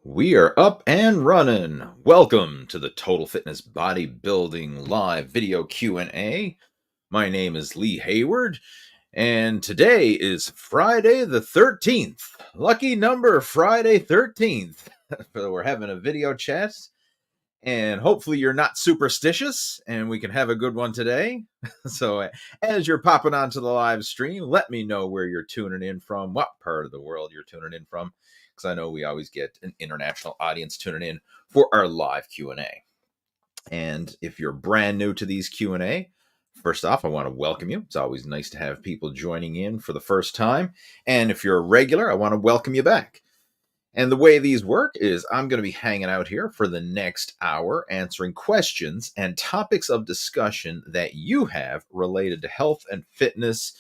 We are up and running. Welcome to the Total Fitness Bodybuilding live video Q&A. My name is Lee Hayward, and today is Friday the 13th. Lucky number, Friday 13th. We're having a video chat, and hopefully you're not superstitious, and we can have a good one today. So as you're popping onto the live stream, let me know where you're tuning in from, what part of the world you're tuning in from, because I know we always get an international audience tuning in for our live Q&A. And if you're brand new to these Q&A, first off, I want to welcome you. It's always nice to have people joining in for the first time. And if you're a regular, I want to welcome you back. And the way these work is I'm going to be hanging out here for the next hour, answering questions and topics of discussion that you have related to health and fitness,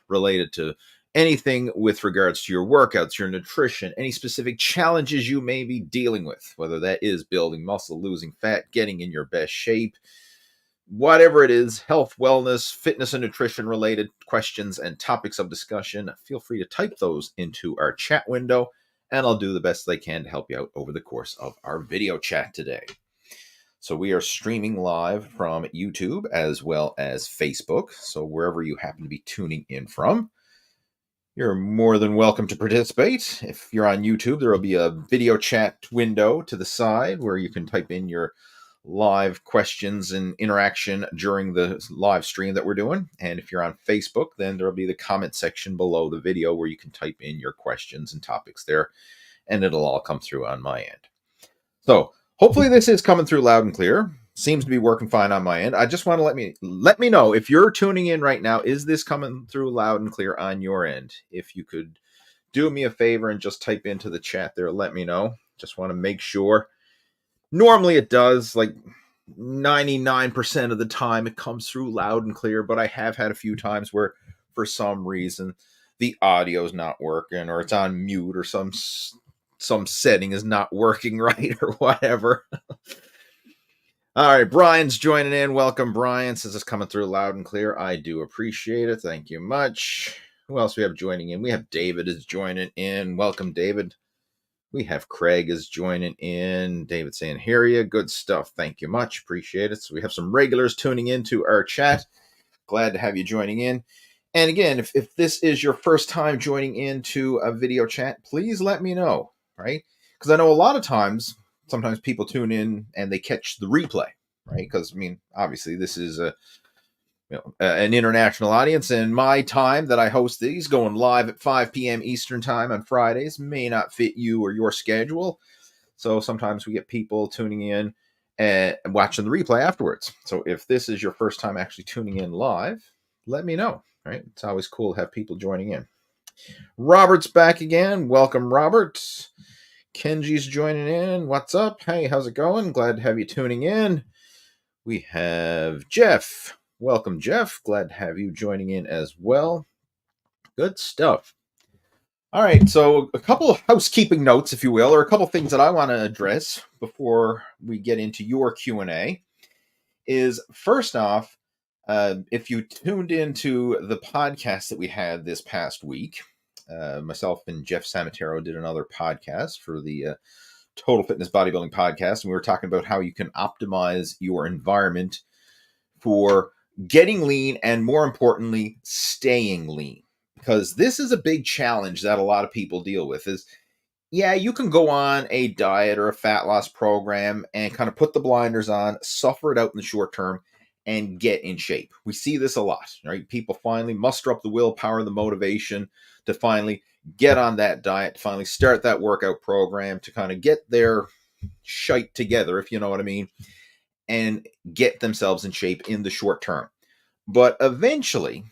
related to anything with regards to your workouts, your nutrition, any specific challenges you may be dealing with, whether that is building muscle, losing fat, getting in your best shape, whatever it is, health, wellness, fitness, and nutrition related questions and topics of discussion. Feel free to type those into our chat window, and I'll do the best I can to help you out over the course of our video chat today. So we are streaming live from YouTube as well as Facebook. So wherever you happen to be tuning in from, you're more than welcome to participate. If you're on YouTube, there will be a video chat window to the side where you can type in your live questions and interaction during the live stream that we're doing. And if you're on Facebook, then there'll be the comment section below the video where you can type in your questions and topics there, and it'll all come through on my end. So hopefully this is coming through loud and clear. Seems to be working fine on my end. I just want to let me know if you're tuning in right now. Is this coming through loud and clear on your end? If you could do me a favor and just type into the chat there, let me know. Just want to make sure. Normally it does, like 99% of the time it comes through loud and clear, but I have had a few times where for some reason the audio is not working, or it's on mute, or some setting is not working right, or whatever. All right, Brian's joining in. Welcome, Brian. Says it's coming through loud and clear. I do appreciate it. Thank you much. Who else we have joining in? We have David is joining in. Welcome, David. We have Craig is joining in. David saying, hear ya. Good stuff. Thank you much. Appreciate it. So we have some regulars tuning into our chat. Glad to have you joining in. And again, if this is your first time joining into a video chat, please let me know, right? Because I know a lot of times, sometimes people tune in and they catch the replay, right? Because, I mean, obviously this is an international audience, and my time that I host these going live at 5 p.m. Eastern time on Fridays may not fit you or your schedule. So sometimes we get people tuning in and watching the replay afterwards. So if this is your first time actually tuning in live, let me know, right? It's always cool to have people joining in. Robert's back again. Welcome, Robert. Kenji's joining in. What's up? Hey, how's it going? Glad to have you tuning in. We have Jeff. Welcome, Jeff. Glad to have you joining in as well. Good stuff. All right, so a couple of housekeeping notes, if you will, or a couple of things that I want to address before we get into your Q&A is, first off, if you tuned into the podcast that we had this past week, myself and Jeff Samatero did another podcast for the Total Fitness Bodybuilding podcast, and we were talking about how you can optimize your environment for getting lean and, more importantly, staying lean. Because this is a big challenge that a lot of people deal with is, yeah, you can go on a diet or a fat loss program and kind of put the blinders on, suffer it out in the short term, and get in shape. We see this a lot, right? People finally muster up the willpower and the motivation to finally get on that diet, to finally start that workout program, to kind of get their shite together, if you know what I mean, and get themselves in shape in the short term. But eventually,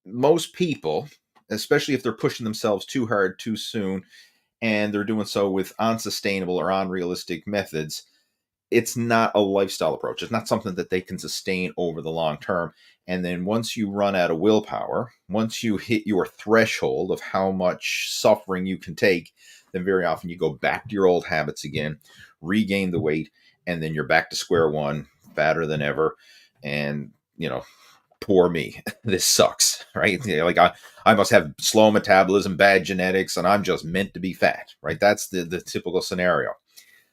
most people, especially if they're pushing themselves too hard too soon, and they're doing so with unsustainable or unrealistic methods, it's not a lifestyle approach. It's not something that they can sustain over the long term. And then once you run out of willpower, once you hit your threshold of how much suffering you can take, then very often you go back to your old habits again, regain the weight, and then you're back to square one, fatter than ever. And, poor me. This sucks, right? Like I must have slow metabolism, bad genetics, and I'm just meant to be fat, right? That's the typical scenario.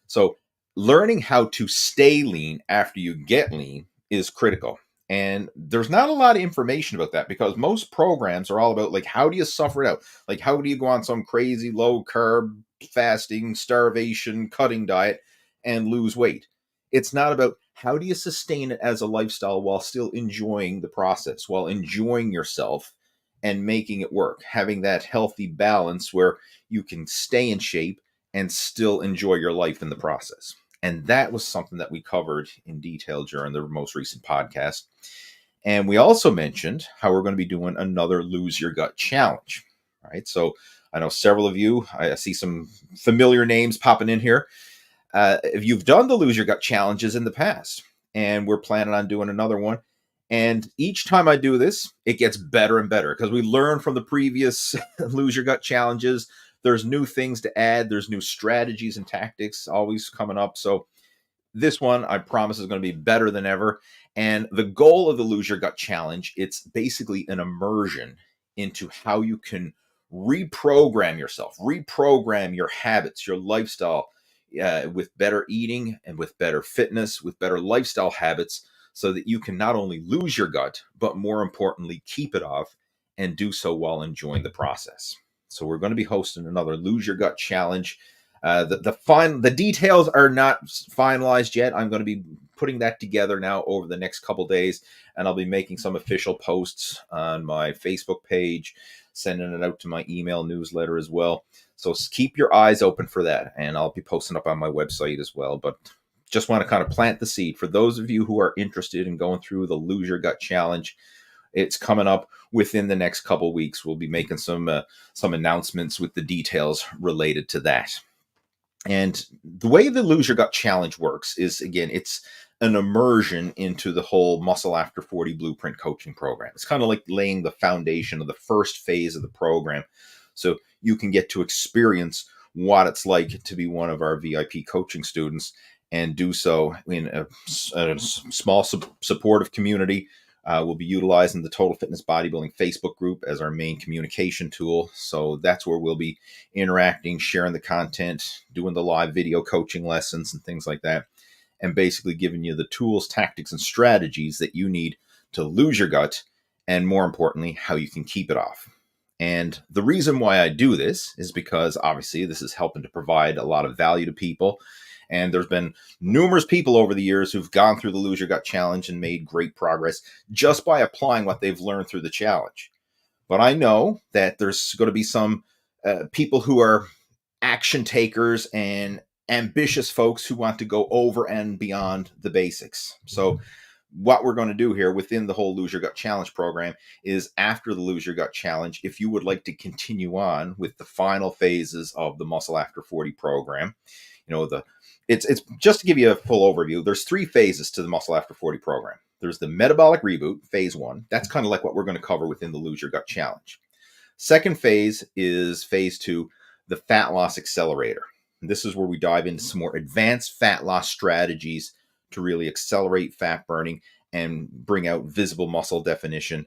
So learning how to stay lean after you get lean is critical. And there's not a lot of information about that because most programs are all about like, how do you suffer it out? Like, how do you go on some crazy low carb, fasting, starvation, cutting diet and lose weight? It's not about how do you sustain it as a lifestyle while still enjoying the process, while enjoying yourself and making it work, having that healthy balance where you can stay in shape and still enjoy your life in the process. And that was something that we covered in detail during the most recent podcast. And we also mentioned how we're going to be doing another Lose Your Gut challenge, right? So I know several of you, I see some familiar names popping in here. If you've done the Lose Your Gut challenges in the past, and we're planning on doing another one. And each time I do this, it gets better and better because we learn from the previous Lose Your Gut challenges. There's new things to add. There's new strategies and tactics always coming up. So this one, I promise, is going to be better than ever. And the goal of the Lose Your Gut challenge, it's basically an immersion into how you can reprogram yourself, reprogram your habits, your lifestyle, with better eating and with better fitness, with better lifestyle habits, so that you can not only lose your gut, but more importantly, keep it off and do so while enjoying the process. So we're going to be hosting another Lose Your Gut challenge. The details are not finalized yet. I'm going to be putting that together now over the next couple days, and I'll be making some official posts on my Facebook page, sending it out to my email newsletter as well. So keep your eyes open for that, and I'll be posting up on my website as well. But just want to kind of plant the seed for those of you who are interested in going through the Lose Your Gut challenge. It's coming up within the next couple of weeks. We'll be making some announcements with the details related to that. And the way the Lose Your Gut challenge works is, again, it's an immersion into the whole Muscle After 40 Blueprint coaching program. It's kind of like laying the foundation of the first phase of the program, so you can get to experience what it's like to be one of our VIP coaching students and do so in a small supportive community. We'll be utilizing the Total Fitness Bodybuilding Facebook group as our main communication tool. So that's where we'll be interacting, sharing the content, doing the live video coaching lessons and things like that, and basically giving you the tools, tactics, and strategies that you need to lose your gut, and more importantly, how you can keep it off. And the reason why I do this is because obviously this is helping to provide a lot of value to people. And there's been numerous people over the years who've gone through the Lose Your Gut challenge and made great progress just by applying what they've learned through the challenge. But I know that there's going to be some people who are action takers and ambitious folks who want to go over and beyond the basics. So what we're going to do here within the whole Lose Your Gut challenge program is, after the Lose Your Gut challenge, if you would like to continue on with the final phases of the Muscle After 40 program, it's just to give you a full overview. There's 3 phases to the Muscle After 40 program. There's the metabolic reboot, phase 1. That's kind of like what we're going to cover within the Lose Your Gut challenge. Second phase is phase 2, the fat loss accelerator. And this is where we dive into some more advanced fat loss strategies to really accelerate fat burning and bring out visible muscle definition.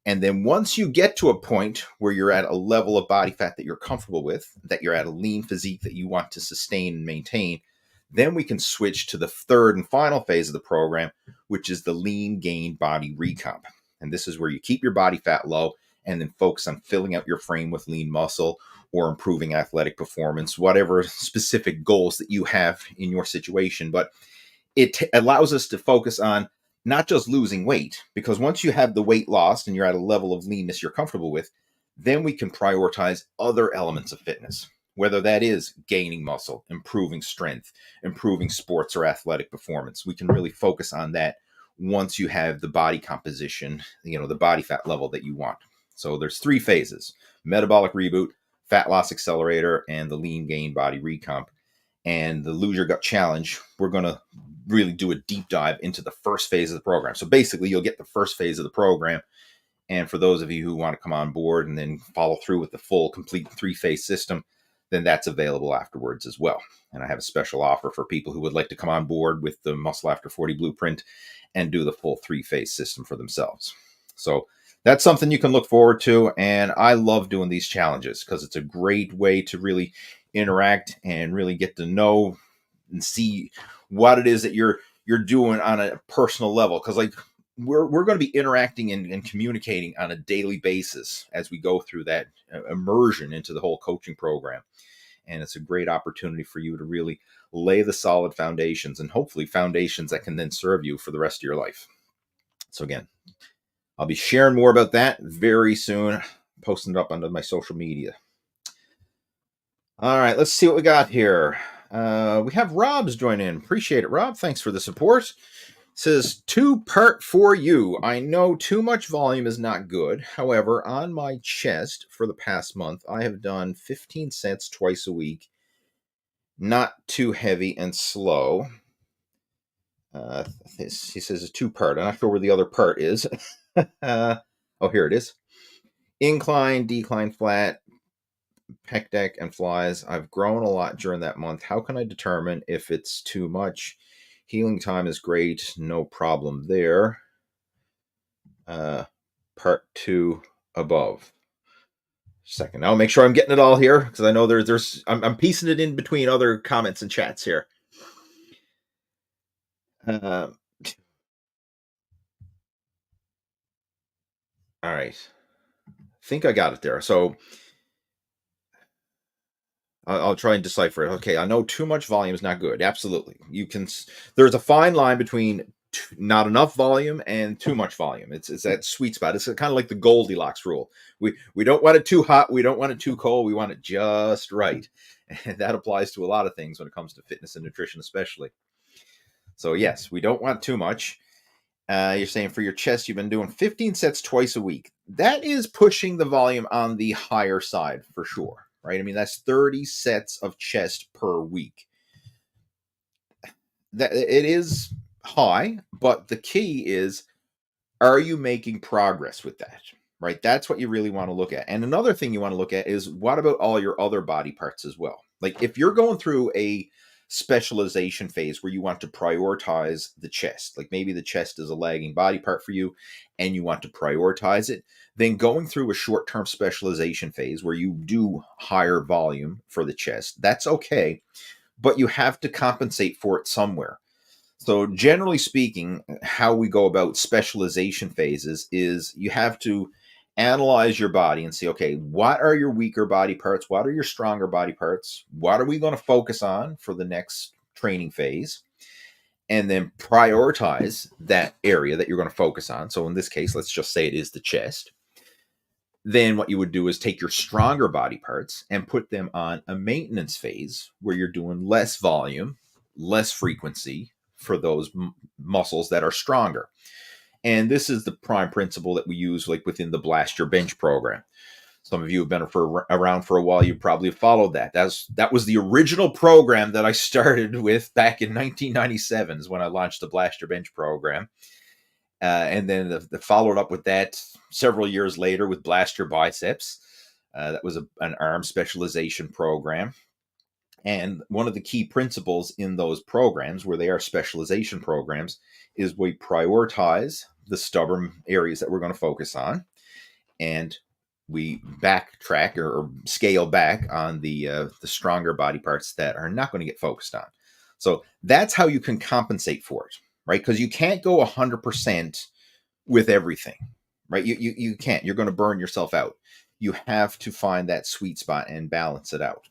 And then once you get to a point where you're at a level of body fat that you're comfortable with, that you're at a lean physique that you want to sustain and maintain, then we can switch to the third and final phase of the program, which is the lean gain body recomp. And this is where you keep your body fat low and then focus on filling out your frame with lean muscle or improving athletic performance, whatever specific goals that you have in your situation. But it allows us to focus on not just losing weight, because once you have the weight lost and you're at a level of leanness you're comfortable with, then we can prioritize other elements of fitness, whether that is gaining muscle, improving strength, improving sports or athletic performance. We can really focus on that once you have the body composition, the body fat level that you want. So there's 3 phases: metabolic reboot, fat loss accelerator, and the lean gain body recomp. And the Lose Your Gut challenge, we're going to really do a deep dive into the first phase of the program. So basically, you'll get the first phase of the program. And for those of you who want to come on board and then follow through with the full, complete 3-phase system, then that's available afterwards as well. And I have a special offer for people who would like to come on board with the Muscle After 40 Blueprint and do the full 3-phase system for themselves. So that's something you can look forward to. And I love doing these challenges because it's a great way to really interact and really get to know and see what it is that you're doing on a personal level. Because like we're going to be interacting and communicating on a daily basis as we go through that immersion into the whole coaching program. And it's a great opportunity for you to really lay the solid foundations, and hopefully foundations that can then serve you for the rest of your life. So again, I'll be sharing more about that very soon, posting it up onto my social media. All right, let's see what we got here. We have Rob's join in. Appreciate it, Rob. Thanks for the support. It says, 2-part for you. I know too much volume is not good. However, on my chest for the past month, I have done 15 sets twice a week. Not too heavy and slow. He says it's 2-part. I'm not sure where the other part is. Oh, here it is. Incline, decline, flat, pec deck, and flies. I've grown a lot during that month. How can I determine if it's too much? Healing time is great. No problem there. Part 2 above. Second. I'll make sure I'm getting it all here because I know I'm piecing it in between other comments and chats here. All right. I think I got it there. So I'll try and decipher it. Okay, I know too much volume is not good. Absolutely. There's a fine line between not enough volume and too much volume. It's that sweet spot. It's kind of like the Goldilocks rule. We don't want it too hot. We don't want it too cold. We want it just right. And that applies to a lot of things when it comes to fitness and nutrition, especially. So yes, we don't want too much. You're saying for your chest, you've been doing 15 sets twice a week. That is pushing the volume on the higher side for sure, right? I mean, that's 30 sets of chest per week. That it is high, but the key is, are you making progress with that, right? That's what you really want to look at. And another thing you want to look at is, what about all your other body parts as well? Like if you're going through a specialization phase where you want to prioritize the chest, like maybe the chest is a lagging body part for you and you want to prioritize it, then going through a short-term specialization phase where you do higher volume for the chest, that's okay, but you have to compensate for it somewhere. So generally speaking, how we go about specialization phases is you have to analyze your body and say, okay, what are your weaker body parts? What are your stronger body parts? What are we going to focus on for the next training phase? And then prioritize that area that you're going to focus on. So in this case, let's just say it is the chest. Then what you would do is take your stronger body parts and put them on a maintenance phase where you're doing less volume, less frequency for those muscles that are stronger. And this is the prime principle that we use like within the Blast Your Bench program. Some of you have been around for a while. You probably have followed that. That was the original program that I started with back in 1997 is when I launched the Blast Your Bench program. And then the followed up with that several years later with Blast Your Biceps. That was an arm specialization program. And one of the key principles in those programs, where they are specialization programs, is we prioritize the stubborn areas that we're going to focus on, and we backtrack or scale back on the stronger body parts that are not going to get focused on. So that's how you can compensate for it, right? Because you can't go 100% with everything, right? You can't. You're going to burn yourself out. You have to find that sweet spot and balance it out.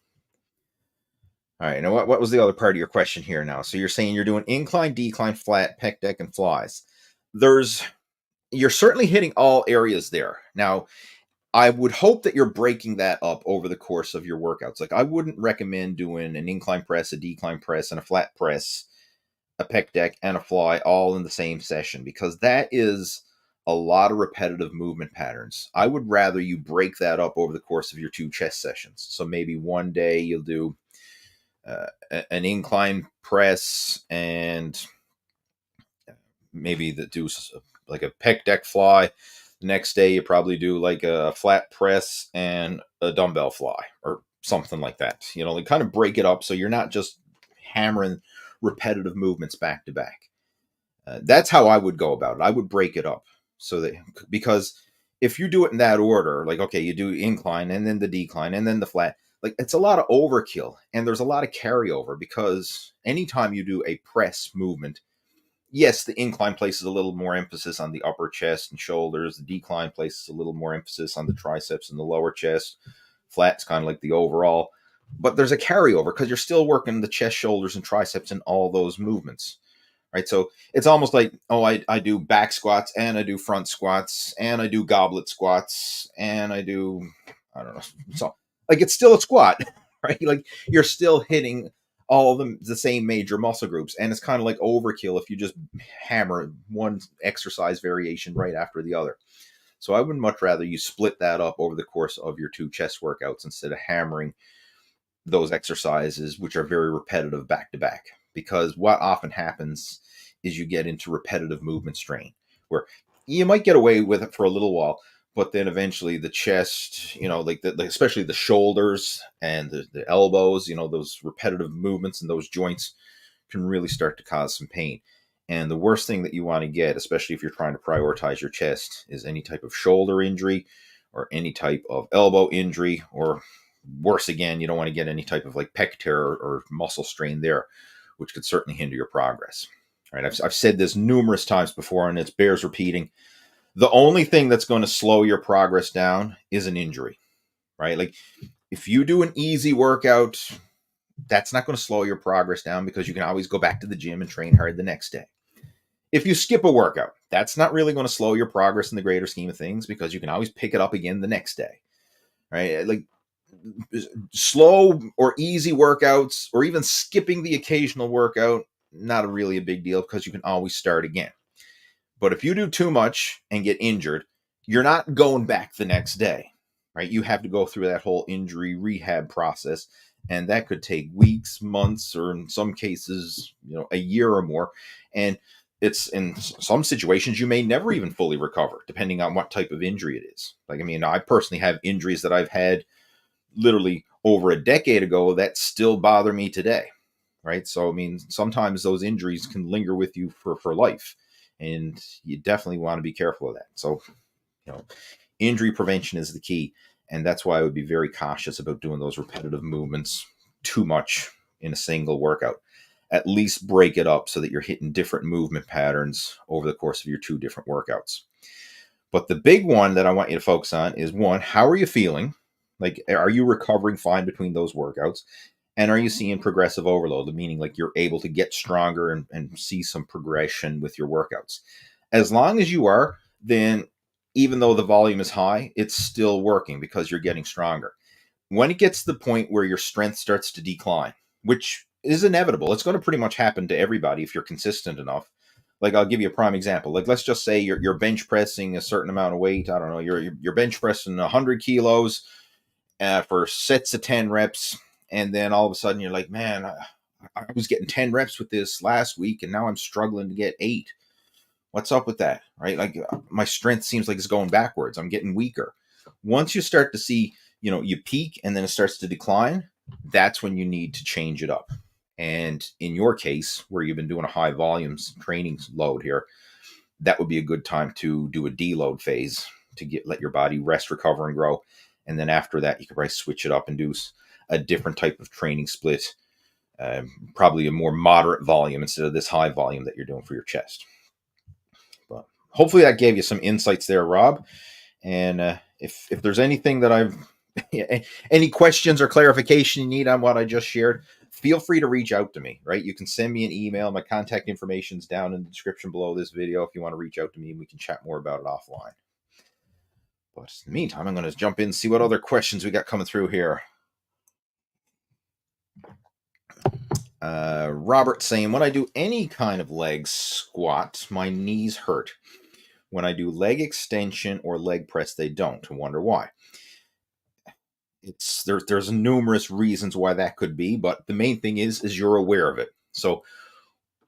All right, now what was the other part of your question here now? So you're saying you're doing incline, decline, flat, pec deck, and flies. You're certainly hitting all areas there. Now, I would hope that you're breaking that up over the course of your workouts. Like I wouldn't recommend doing an incline press, a decline press, and a flat press, a pec deck, and a fly all in the same session, because that is a lot of repetitive movement patterns. I would rather you break that up over the course of your 2 chest sessions. So maybe one day you'll do an incline press and maybe do like a pec deck fly. The next day you probably do like a flat press and a dumbbell fly or something like that. You know, like kind of break it up so you're not just hammering repetitive movements back to back. That's how I would go about it. I would break it up so that, because if you do it in that order, like, okay, you do incline and then the decline and then the flat, like, it's a lot of overkill, and there's a lot of carryover, because anytime you do a press movement, yes, the incline places a little more emphasis on the upper chest and shoulders. The decline places a little more emphasis on the triceps and the lower chest. Flat's kind of like the overall. But there's a carryover because you're still working the chest, shoulders, and triceps in all those movements, right? So it's almost like, oh, I do back squats, and I do front squats, and I do goblet squats, and I do, I don't know. So, like, it's still a squat, right? Like, you're still hitting all of the same major muscle groups, and it's kind of like overkill if you just hammer one exercise variation right after the other. So I would much rather you split that up over the course of your 2 chest workouts instead of hammering those exercises, which are very repetitive, back to back. Because what often happens is you get into repetitive movement strain, where you might get away with it for a little while, but then eventually the chest, like especially the shoulders and the elbows, those repetitive movements in those joints can really start to cause some pain. And the worst thing that you want to get, especially if you're trying to prioritize your chest, is any type of shoulder injury or any type of elbow injury, or worse again, you don't want to get any type of like pec tear or muscle strain there, which could certainly hinder your progress. All right, I've said this numerous times before, and it bears repeating. The only thing that's going to slow your progress down is an injury, right? Like, if you do an easy workout, that's not going to slow your progress down, because you can always go back to the gym and train hard the next day. If you skip a workout, that's not really going to slow your progress in the greater scheme of things, because you can always pick it up again the next day, right? Like, slow or easy workouts, or even skipping the occasional workout, not really a big deal, because you can always start again. But if you do too much and get injured, you're not going back the next day, right? You have to go through that whole injury rehab process, and that could take weeks, months, or in some cases, a year or more. And it's, in some situations, you may never even fully recover, depending on what type of injury it is. Like, I personally have injuries that I've had literally over a decade ago that still bother me today, right? So, sometimes those injuries can linger with you for life, and you definitely want to be careful of that. So, injury prevention is the key, and that's why I would be very cautious about doing those repetitive movements too much in a single workout. At least break it up so that you're hitting different movement patterns over the course of your 2 different workouts. But the big one that I want you to focus on is, one, how are you feeling? Like, are you recovering fine between those workouts? And are you seeing progressive overload, meaning like you're able to get stronger and see some progression with your workouts? As long as you are, then even though the volume is high, it's still working because you're getting stronger. When it gets to the point where your strength starts to decline, which is inevitable, it's going to pretty much happen to everybody if you're consistent enough. Like, I'll give you a prime example. Like, let's just say you're bench pressing a certain amount of weight. I don't know, you're bench pressing 100 kilos for sets of 10 reps. And then all of a sudden you're like, man, I was getting 10 reps with this last week, and now I'm struggling to get 8. What's up with that, right? Like, my strength seems like it's going backwards. I'm getting weaker. Once you start to see, you peak and then it starts to decline, that's when you need to change it up. And in your case, where you've been doing a high volumes training load here, that would be a good time to do a deload phase to let your body rest, recover, and grow. And then after that, you can probably switch it up and do a different type of training split, probably a more moderate volume instead of this high volume that you're doing for your chest. But hopefully that gave you some insights there, Rob. And if there's anything that any questions or clarification you need on what I just shared, feel free to reach out to me, right? You can send me an email. My contact information is down in the description below this video if you want to reach out to me, and we can chat more about it offline. But in the meantime, I'm going to jump in and see what other questions we got coming through here. Robert saying, when I do any kind of leg squat, my knees hurt. When I do leg extension or leg press, they don't. I wonder why. There's numerous reasons why that could be, but the main thing is you're aware of it. So,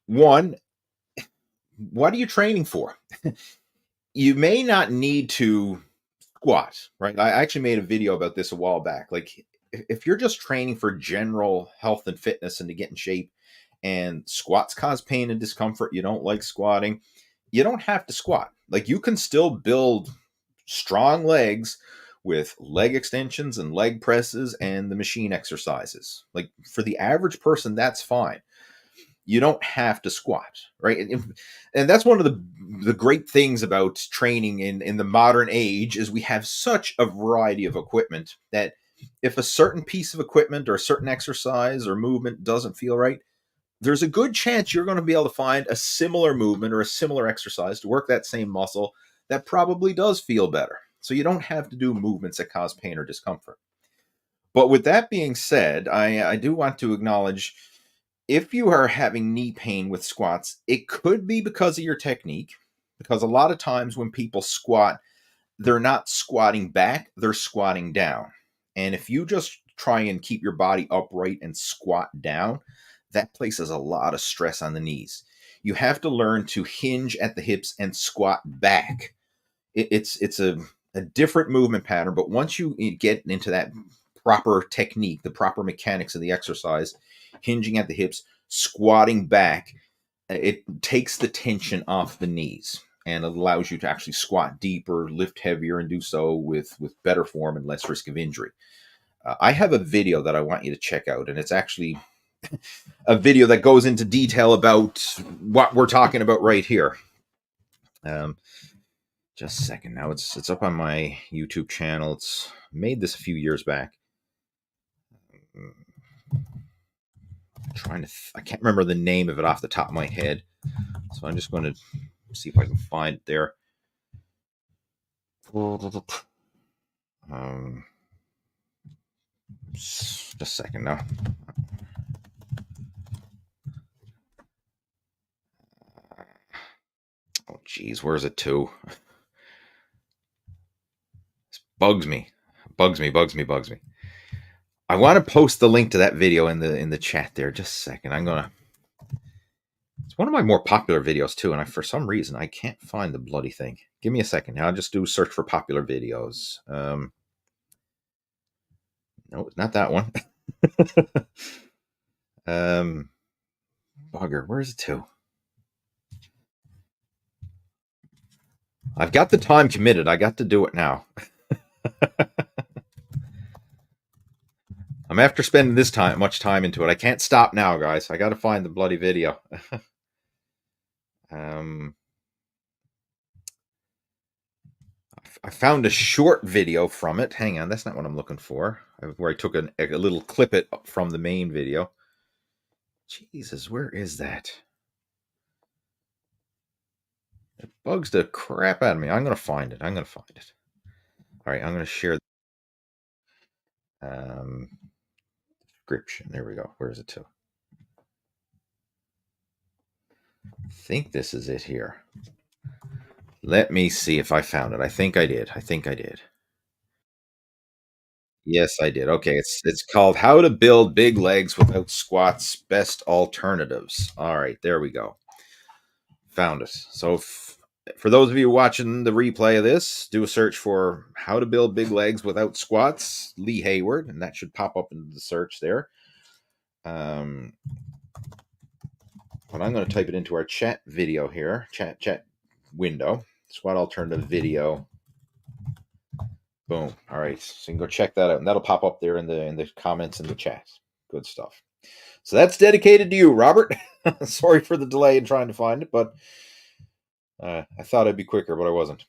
one, what are you training for? You may not need to squat, right? I actually made a video about this a while back. Like, if you're just training for general health and fitness and to get in shape, and squats cause pain and discomfort, you don't like squatting, you don't have to squat. Like, you can still build strong legs with leg extensions and leg presses and the machine exercises. Like, for the average person, that's fine. You don't have to squat, right? And that's one of the great things about training in the modern age is we have such a variety of equipment that if a certain piece of equipment or a certain exercise or movement doesn't feel right, there's a good chance you're going to be able to find a similar movement or a similar exercise to work that same muscle that probably does feel better. So you don't have to do movements that cause pain or discomfort. But with that being said, I do want to acknowledge, if you are having knee pain with squats, it could be because of your technique. Because a lot of times when people squat, they're not squatting back, they're squatting down. And if you just try and keep your body upright and squat down, that places a lot of stress on the knees. You have to learn to hinge at the hips and squat back. It's a different movement pattern, but once you get into that proper technique, the proper mechanics of the exercise, hinging at the hips, squatting back, it takes the tension off the knees and allows you to actually squat deeper, lift heavier, and do so with better form and less risk of injury. I have a video that I want you to check out, and it's actually a video that goes into detail about what we're talking about right here. Just a second now. It's up on my YouTube channel. It's made this a few years back. I can't remember the name of it off the top of my head, so I'm just going to see if I can find it there. Just a second now. Oh geez, where's it to? This bugs me. I want to post the link to that video in the chat there. Just a second. It's one of my more popular videos too, and for some reason I can't find the bloody thing. Give me a second. I'll just do a search for popular videos. No, it's not that one. Bugger, where's it to? I've got the time committed. I got to do it now. I'm after spending this much time into it. I can't stop now, guys. I got to find the bloody video. I found a short video from it. Hang on, that's not what I'm looking for. Where I took a little clip it from the main video. Jesus, where is that? It bugs the crap out of me. I'm going to find it. All right, I'm going to share. Description. There we go. Where is it to? I think this is it here. Let me see if I found it. I think I did. Yes, I did. Okay, it's called How to Build Big Legs Without Squats, Best Alternatives. All right, there we go. Found it. So for those of you watching the replay of this, do a search for How to Build Big Legs Without Squats, Lee Hayward, and that should pop up in the search there. But I'm going to type it into our chat video here, chat window, squat alternative video. Boom. All right, so you can go check that out, and that'll pop up there in the comments in the chat. Good stuff. So that's dedicated to you, Robert. Sorry for the delay in trying to find it, but I thought I'd be quicker, but I wasn't.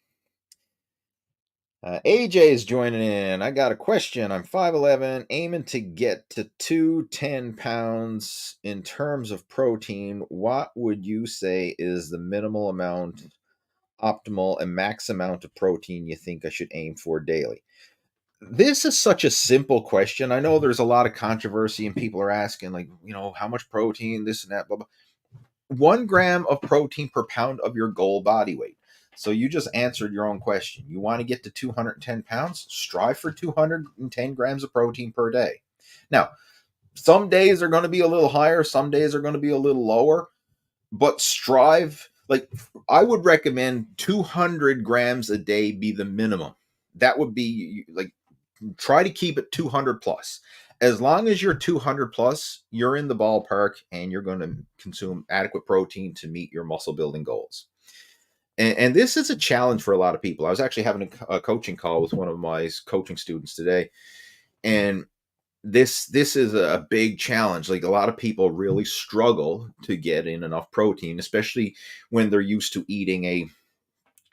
AJ is joining in. I got a question. I'm 5'11", aiming to get to 210 pounds. In terms of protein, what would you say is the minimal amount, optimal, and max amount of protein you think I should aim for daily? This is such a simple question. I know there's a lot of controversy and people are asking, like, how much protein, this and that, blah, blah. 1 gram of protein per pound of your goal body weight. So you just answered your own question. You want to get to 210 pounds? Strive for 210 grams of protein per day. Now, some days are going to be a little higher. Some days are going to be a little lower. But strive, I would recommend 200 grams a day be the minimum. That would be, try to keep it 200 plus. As long as you're 200 plus, you're in the ballpark and you're going to consume adequate protein to meet your muscle building goals. And this is a challenge for a lot of people. I was actually having a coaching call with one of my coaching students today, and this is a big challenge. Like, a lot of people really struggle to get in enough protein, especially when they're used to eating a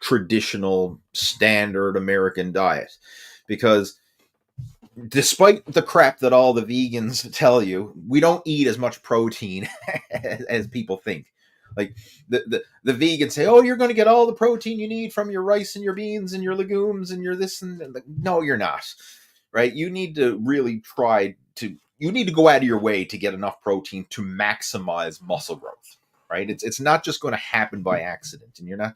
traditional standard American diet, because despite the crap that all the vegans tell you, we don't eat as much protein as people think. Like, the vegans say, oh, you're going to get all the protein you need from your rice and your beans and your legumes and your this and that. No, you're not. Right? You need to really you need to go out of your way to get enough protein to maximize muscle growth. Right? It's not just going to happen by accident, and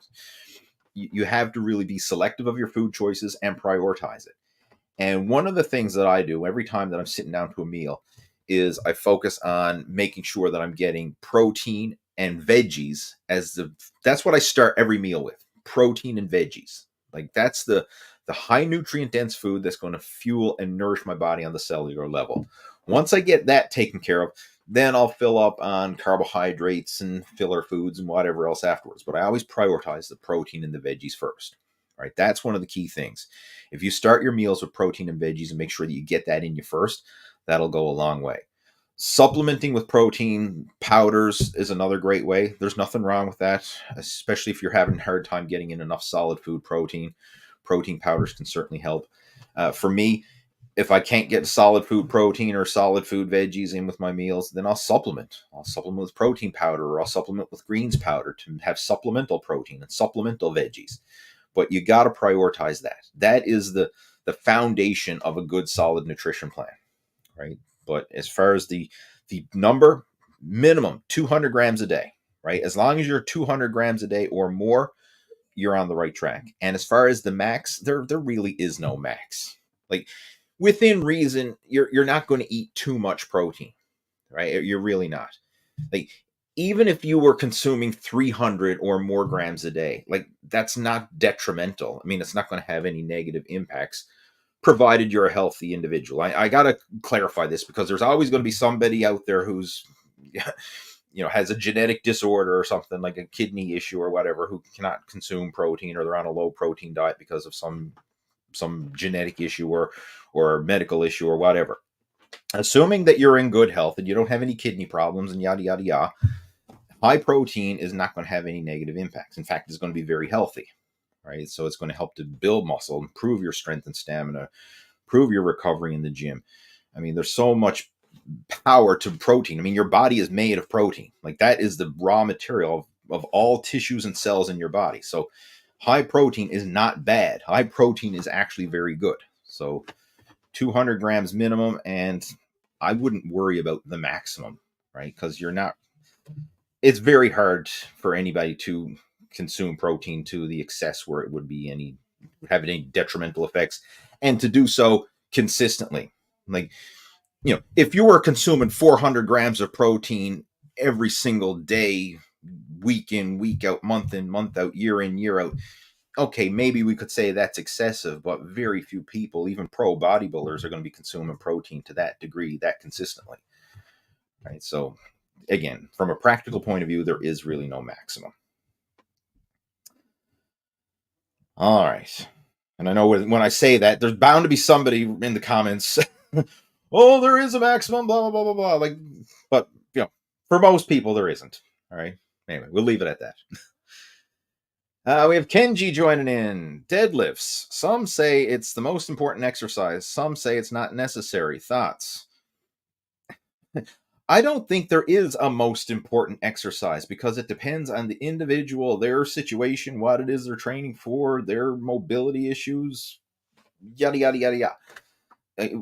you have to really be selective of your food choices and prioritize it. And one of the things that I do every time that I'm sitting down to a meal is I focus on making sure that I'm getting protein and veggies that's what I start every meal with. Protein and veggies. Like, that's the high nutrient dense food that's going to fuel and nourish my body on the cellular level. Once I get that taken care of, then I'll fill up on carbohydrates and filler foods and whatever else afterwards. But I always prioritize the protein and the veggies first. Right? That's one of the key things. If you start your meals with protein and veggies and make sure that you get that in you first, that'll go a long way. Supplementing with protein powders is another great way. There's nothing wrong with that, especially if you're having a hard time getting in enough solid food protein. Protein powders can certainly help. For me, if I can't get solid food protein or solid food veggies in with my meals, then I'll supplement. I'll supplement with protein powder, or I'll supplement with greens powder to have supplemental protein and supplemental veggies. But you got to prioritize that. That is the foundation of a good, solid nutrition plan, right? But as far as the number, minimum 200 grams a day, right? As long as you're 200 grams a day or more, you're on the right track. And as far as the max, there really is no max. Like, within reason, you're not going to eat too much protein, right? You're really not. Like, even if you were consuming 300 or more grams a day, like, that's not detrimental. I mean, it's not going to have any negative impacts, provided you're a healthy individual. I got to clarify this, because there's always going to be somebody out there who's, has a genetic disorder or something, like a kidney issue or whatever, who cannot consume protein, or they're on a low protein diet because of some genetic issue or medical issue or whatever. Assuming that you're in good health and you don't have any kidney problems and yada, yada, yada, high protein is not going to have any negative impacts. In fact, it's going to be very healthy, right? So it's going to help to build muscle, improve your strength and stamina, improve your recovery in the gym. I mean, there's so much power to protein. I mean, your body is made of protein. Like, that is the raw material of all tissues and cells in your body. So high protein is not bad. High protein is actually very good. So 200 grams minimum, and I wouldn't worry about the maximum, right? Because it's very hard for anybody to consume protein to the excess where it would be have any detrimental effects, and to do so consistently. Like, if you were consuming 400 grams of protein every single day, week in, week out, month in, month out, year in, year out, okay, maybe we could say that's excessive, but very few people, even pro bodybuilders, are going to be consuming protein to that degree, that consistently. Right? So, again, from a practical point of view, there is really no maximum. All right. And I know when I say that, there's bound to be somebody in the comments, oh, there is a maximum, blah, blah, blah, blah, blah. Like, but, for most people, there isn't. All right. Anyway, we'll leave it at that. We have Kenji joining in. Deadlifts. Some say it's the most important exercise. Some say it's not necessary. Thoughts? I don't think there is a most important exercise, because it depends on the individual, their situation, what it is they're training for, their mobility issues, yada, yada, yada, yada.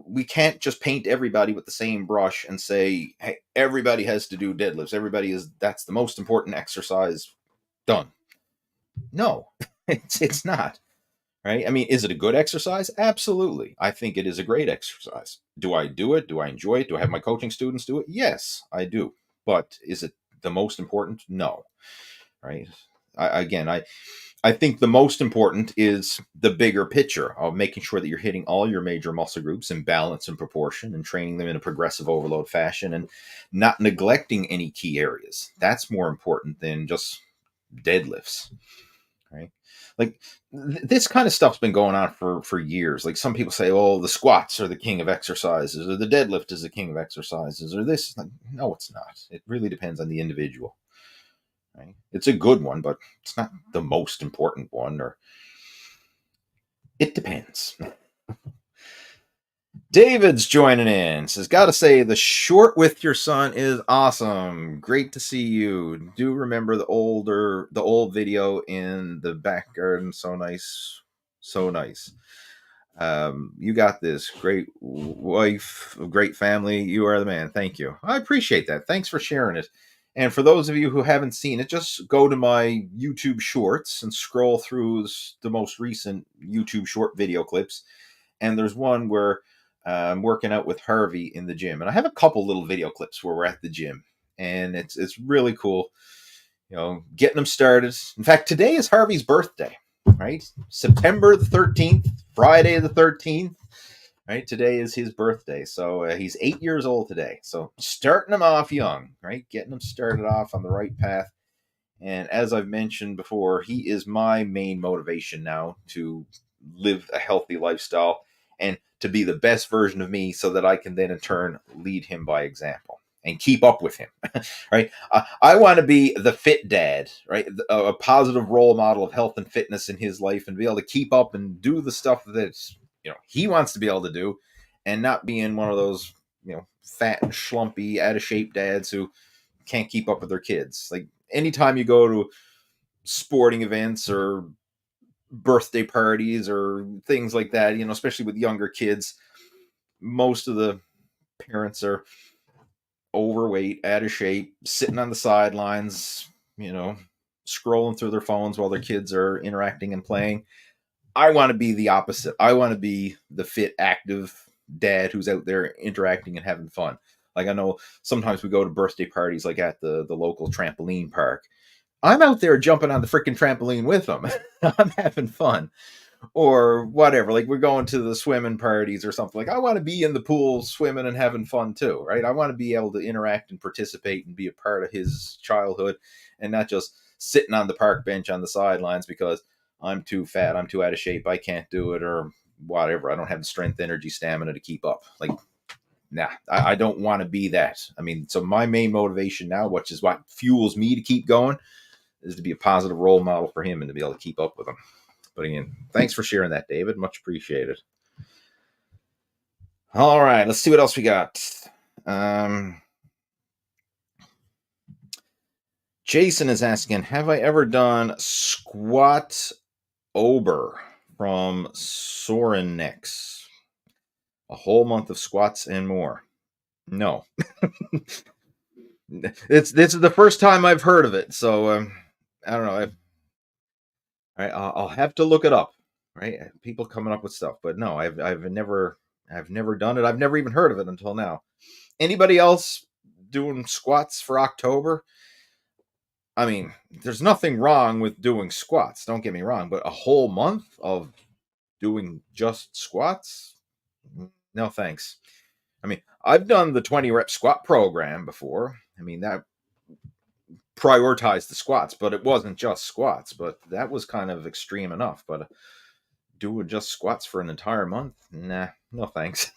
We can't just paint everybody with the same brush and say, hey, everybody has to do deadlifts. That's the most important exercise. Done. No, it's not, right? I mean, is it a good exercise? Absolutely. I think it is a great exercise. Do I do it? Do I enjoy it? Do I have my coaching students do it? Yes, I do. But is it the most important? No, right? I think the most important is the bigger picture of making sure that you're hitting all your major muscle groups in balance and proportion, and training them in a progressive overload fashion, and not neglecting any key areas. That's more important than just deadlifts. right? Like this kind of stuff's been going on for years. Like some people say, oh, the squats are the king of exercises, or the deadlift is the king of exercises, or this. Like, no, it's not. It really depends on the individual. Right? It's a good one, but it's not the most important one, or it depends. David's joining in. Says, gotta say, the short with your son is awesome. Great to see you. Do remember the old video in the back garden. So nice. So nice. You got this. Great wife, great family. You are the man. Thank you. I appreciate that. Thanks for sharing it. And for those of you who haven't seen it, just go to my YouTube shorts and scroll through the most recent YouTube short video clips. And there's one where I'm working out with Harvey in the gym. And I have a couple little video clips where we're at the gym. And it's really cool, you know, getting them started. In fact, today is Harvey's birthday, right? September the 13th, Friday the 13th. Right, today is his birthday, so he's 8 years old today. So starting him off young, right, getting him started off on the right path. And as I've mentioned before, he is my main motivation now to live a healthy lifestyle and to be the best version of me, so that I can then in turn lead him by example and keep up with him. Right, I want to be the fit dad, right, a positive role model of health and fitness in his life, and be able to keep up and do the stuff that's, you know, he wants to be able to do, and not being one of those, you know, fat and schlumpy, out of shape dads who can't keep up with their kids. Like anytime you go to sporting events or birthday parties or things like that, you know, especially with younger kids, most of the parents are overweight, out of shape, sitting on the sidelines, you know, scrolling through their phones while their kids are interacting and playing. I want to be the opposite. I want to be the fit, active dad who's out there interacting and having fun. Like I know sometimes we go to birthday parties, like at the local trampoline park. I'm out there jumping on the freaking trampoline with them. I'm having fun. Or whatever. Like we're going to the swimming parties or something. Like I want to be in the pool swimming and having fun too, right? I want to be able to interact and participate and be a part of his childhood, and not just sitting on the park bench on the sidelines because I'm too fat, I'm too out of shape, I can't do it, or whatever. I don't have the strength, energy, stamina to keep up. Like, nah, I don't want to be that. I mean, so my main motivation now, which is what fuels me to keep going, is to be a positive role model for him and to be able to keep up with him. But again, thanks for sharing that, David. Much appreciated. All right, let's see what else we got. Jason is asking, have I ever done Squatober from Sorinex? A whole month of squats and more. No. This is the first time I've heard of it, so I don't know. I'll have to look it up. Right, people coming up with stuff, but no, I've never done it. I've never even heard of it until now. Anybody else doing squats for October? I mean, there's nothing wrong with doing squats. Don't get me wrong, but a whole month of doing just squats? No, thanks. I mean, I've done the 20 rep squat program before. I mean, that prioritized the squats, but it wasn't just squats, but that was kind of extreme enough. But doing just squats for an entire month? Nah, no thanks.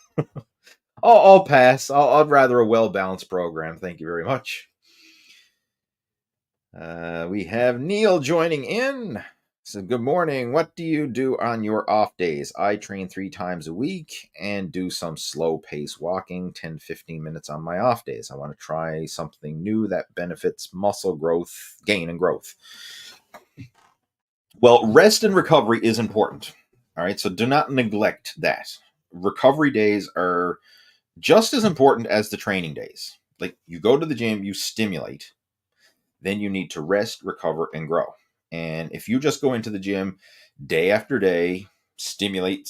I'll pass. I'd rather a well-balanced program. Thank you very much. We have Neil joining in. So good morning. What do you do on your off days? I train 3 times a week and do some slow pace walking, 10, 15 minutes on my off days. I want to try something new that benefits muscle growth, gain and growth. Well, rest and recovery is important. All right, so do not neglect that. Recovery days are just as important as the training days. Like you go to the gym, you stimulate, then you need to rest, recover, and grow. And if you just go into the gym day after day, stimulate,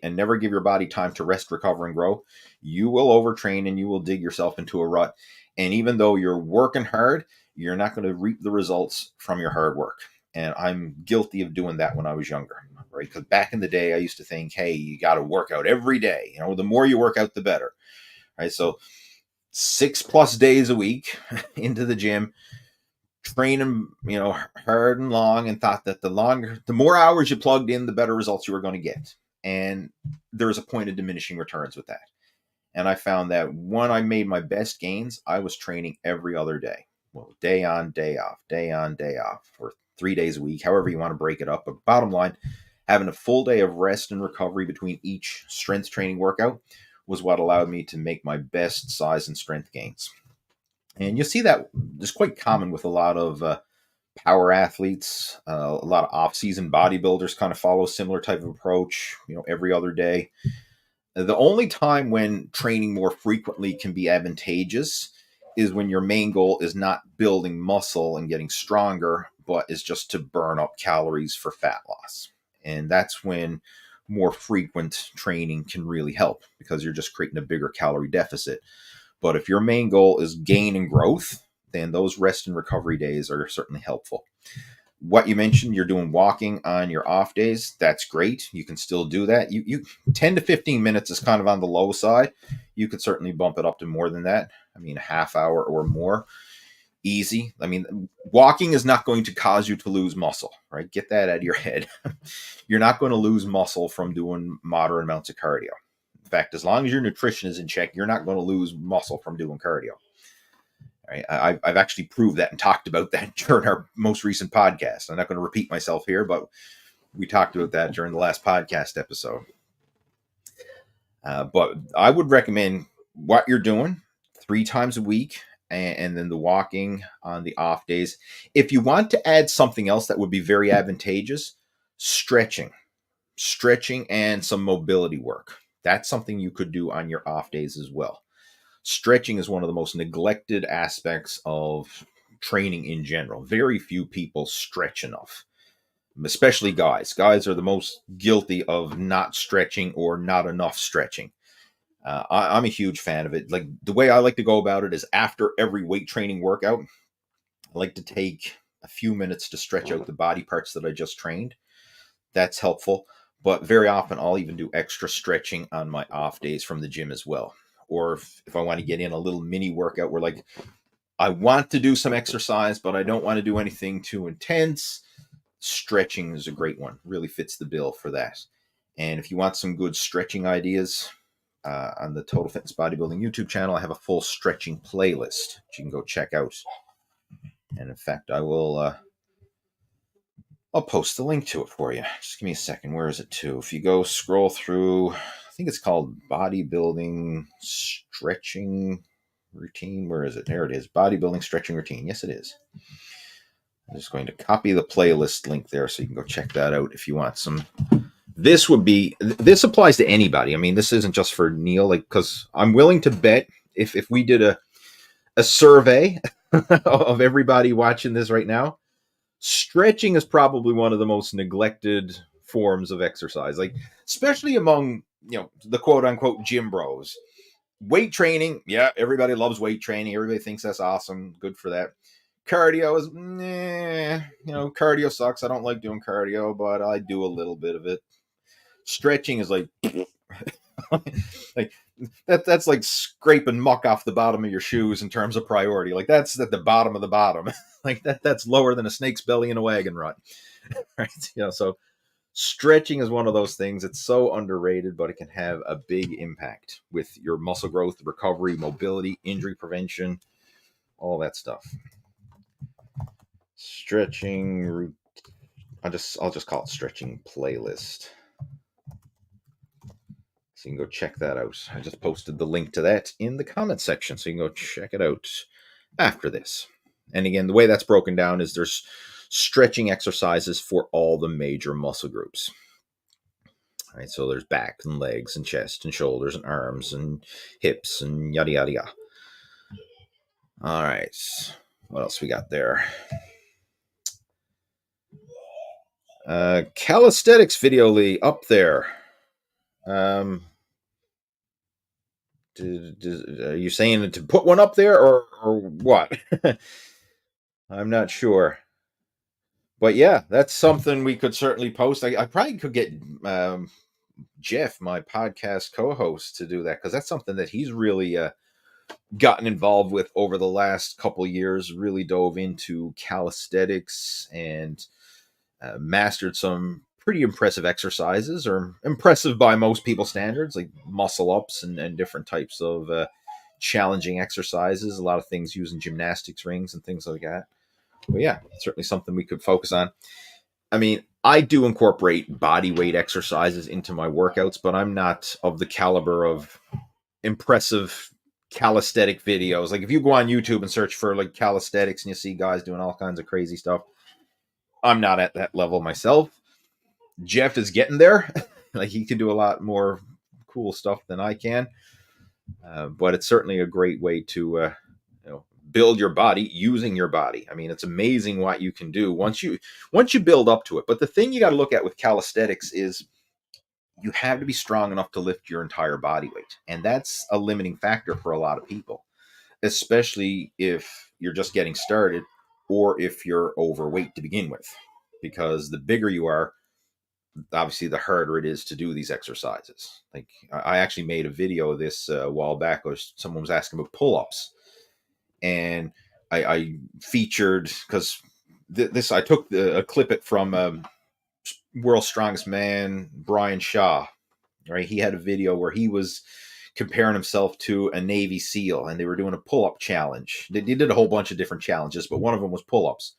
and never give your body time to rest, recover, and grow, you will overtrain and you will dig yourself into a rut. And even though you're working hard, you're not going to reap the results from your hard work. And I'm guilty of doing that when I was younger, right? Because back in the day, I used to think, hey, you got to work out every day. You know, the more you work out, the better, right? So 6+ days a week into the gym, training, hard and long, and thought that the more hours you plugged in, the better results you were going to get. And there was a point of diminishing returns with that. And I found that when I made my best gains, I was training every other day. Well, day on, day off, day on, day off, or 3 days a week, however you want to break it up. But bottom line, having a full day of rest and recovery between each strength training workout was what allowed me to make my best size and strength gains. And you'll see that is quite common with a lot of power athletes. A lot of off-season bodybuilders kind of follow a similar type of approach, every other day. The only time when training more frequently can be advantageous is when your main goal is not building muscle and getting stronger, but is just to burn up calories for fat loss. And that's when more frequent training can really help, because you're just creating a bigger calorie deficit. But if your main goal is gain and growth, then those rest and recovery days are certainly helpful. What you mentioned, you're doing walking on your off days. That's great. You can still do that. You 10 to 15 minutes is kind of on the low side. You could certainly bump it up to more than that. I mean, a half hour or more. Easy. I mean, walking is not going to cause you to lose muscle, right? Get that out of your head. You're not going to lose muscle from doing moderate amounts of cardio. In fact, as long as your nutrition is in check, you're not going to lose muscle from doing cardio. Right? I've actually proved that and talked about that during our most recent podcast. I'm not going to repeat myself here, but we talked about that during the last podcast episode. But I would recommend what you're doing 3 times a week, and then the walking on the off days. If you want to add something else that would be very advantageous, stretching and some mobility work. That's something you could do on your off days as well. Stretching is one of the most neglected aspects of training in general. Very few people stretch enough, especially guys. Guys are the most guilty of not stretching or not enough stretching. I'm a huge fan of it. Like, the way I like to go about it is after every weight training workout, I like to take a few minutes to stretch out the body parts that I just trained. That's helpful. But very often I'll even do extra stretching on my off days from the gym as well. Or if I want to get in a little mini workout where, like, I want to do some exercise, but I don't want to do anything too intense, stretching is a great one. Really fits the bill for that. And if you want some good stretching ideas, on the Total Fitness Bodybuilding YouTube channel, I have a full stretching playlist that you can go check out. And in fact, I'll post the link to it for you. Just give me a second. Where is it to? If you go scroll through, I think it's called Bodybuilding Stretching Routine. Where is it? There it is. Bodybuilding Stretching Routine. Yes, it is. I'm just going to copy the playlist link there so you can go check that out if you want some. This applies to anybody. I mean, this isn't just for Neil, because I'm willing to bet if we did a survey of everybody watching this right now, stretching is probably one of the most neglected forms of exercise, especially among, the quote unquote gym bros. Weight training. Yeah. Everybody loves weight training. Everybody thinks that's awesome. Good for that. Cardio is, cardio sucks. I don't like doing cardio, but I do a little bit of it. Stretching is like that's like scraping muck off the bottom of your shoes in terms of priority. Like, that's at the bottom of the bottom. That's lower than a snake's belly in a wagon rut. Right? So stretching is one of those things. It's so underrated, but it can have a big impact with your muscle growth, recovery, mobility, injury prevention, all that stuff. Stretching. I'll just call it stretching playlist. So you can go check that out. I just posted the link to that in the comment section, so you can go check it out after this. And again, the way that's broken down is there's stretching exercises for all the major muscle groups. All right, so there's back and legs and chest and shoulders and arms and hips and yada, yada, yada. All right, what else we got there? Calisthenics video, Lee, up there. Are you saying to put one up there or what? I'm not sure. But yeah, that's something we could certainly post. I probably could get Jeff, my podcast co-host, to do that, because that's something that he's really gotten involved with over the last couple years. Really dove into calisthenics and mastered some pretty impressive exercises, or impressive by most people's standards, like muscle ups and different types of challenging exercises. A lot of things using gymnastics rings and things like that. But yeah, certainly something we could focus on. I mean, I do incorporate body weight exercises into my workouts, but I'm not of the caliber of impressive calisthenic videos. Like if you go on YouTube and search for like calisthenics and you see guys doing all kinds of crazy stuff, I'm not at that level myself. Jeff is getting there. Like he can do a lot more cool stuff than I can. But it's certainly a great way to build your body using your body. I mean, it's amazing what you can do once you build up to it. But the thing you got to look at with calisthenics is you have to be strong enough to lift your entire body weight, and that's a limiting factor for a lot of people, especially if you're just getting started or if you're overweight to begin with, because the bigger you are, obviously the harder it is to do these exercises. Like I actually made a video of this a while back where someone was asking about pull-ups, and I featured, because I took a clip it from World's Strongest Man Brian Shaw. Right, he had a video where he was comparing himself to a Navy SEAL, and they were doing a pull-up challenge. They did a whole bunch of different challenges, but one of them was pull-ups.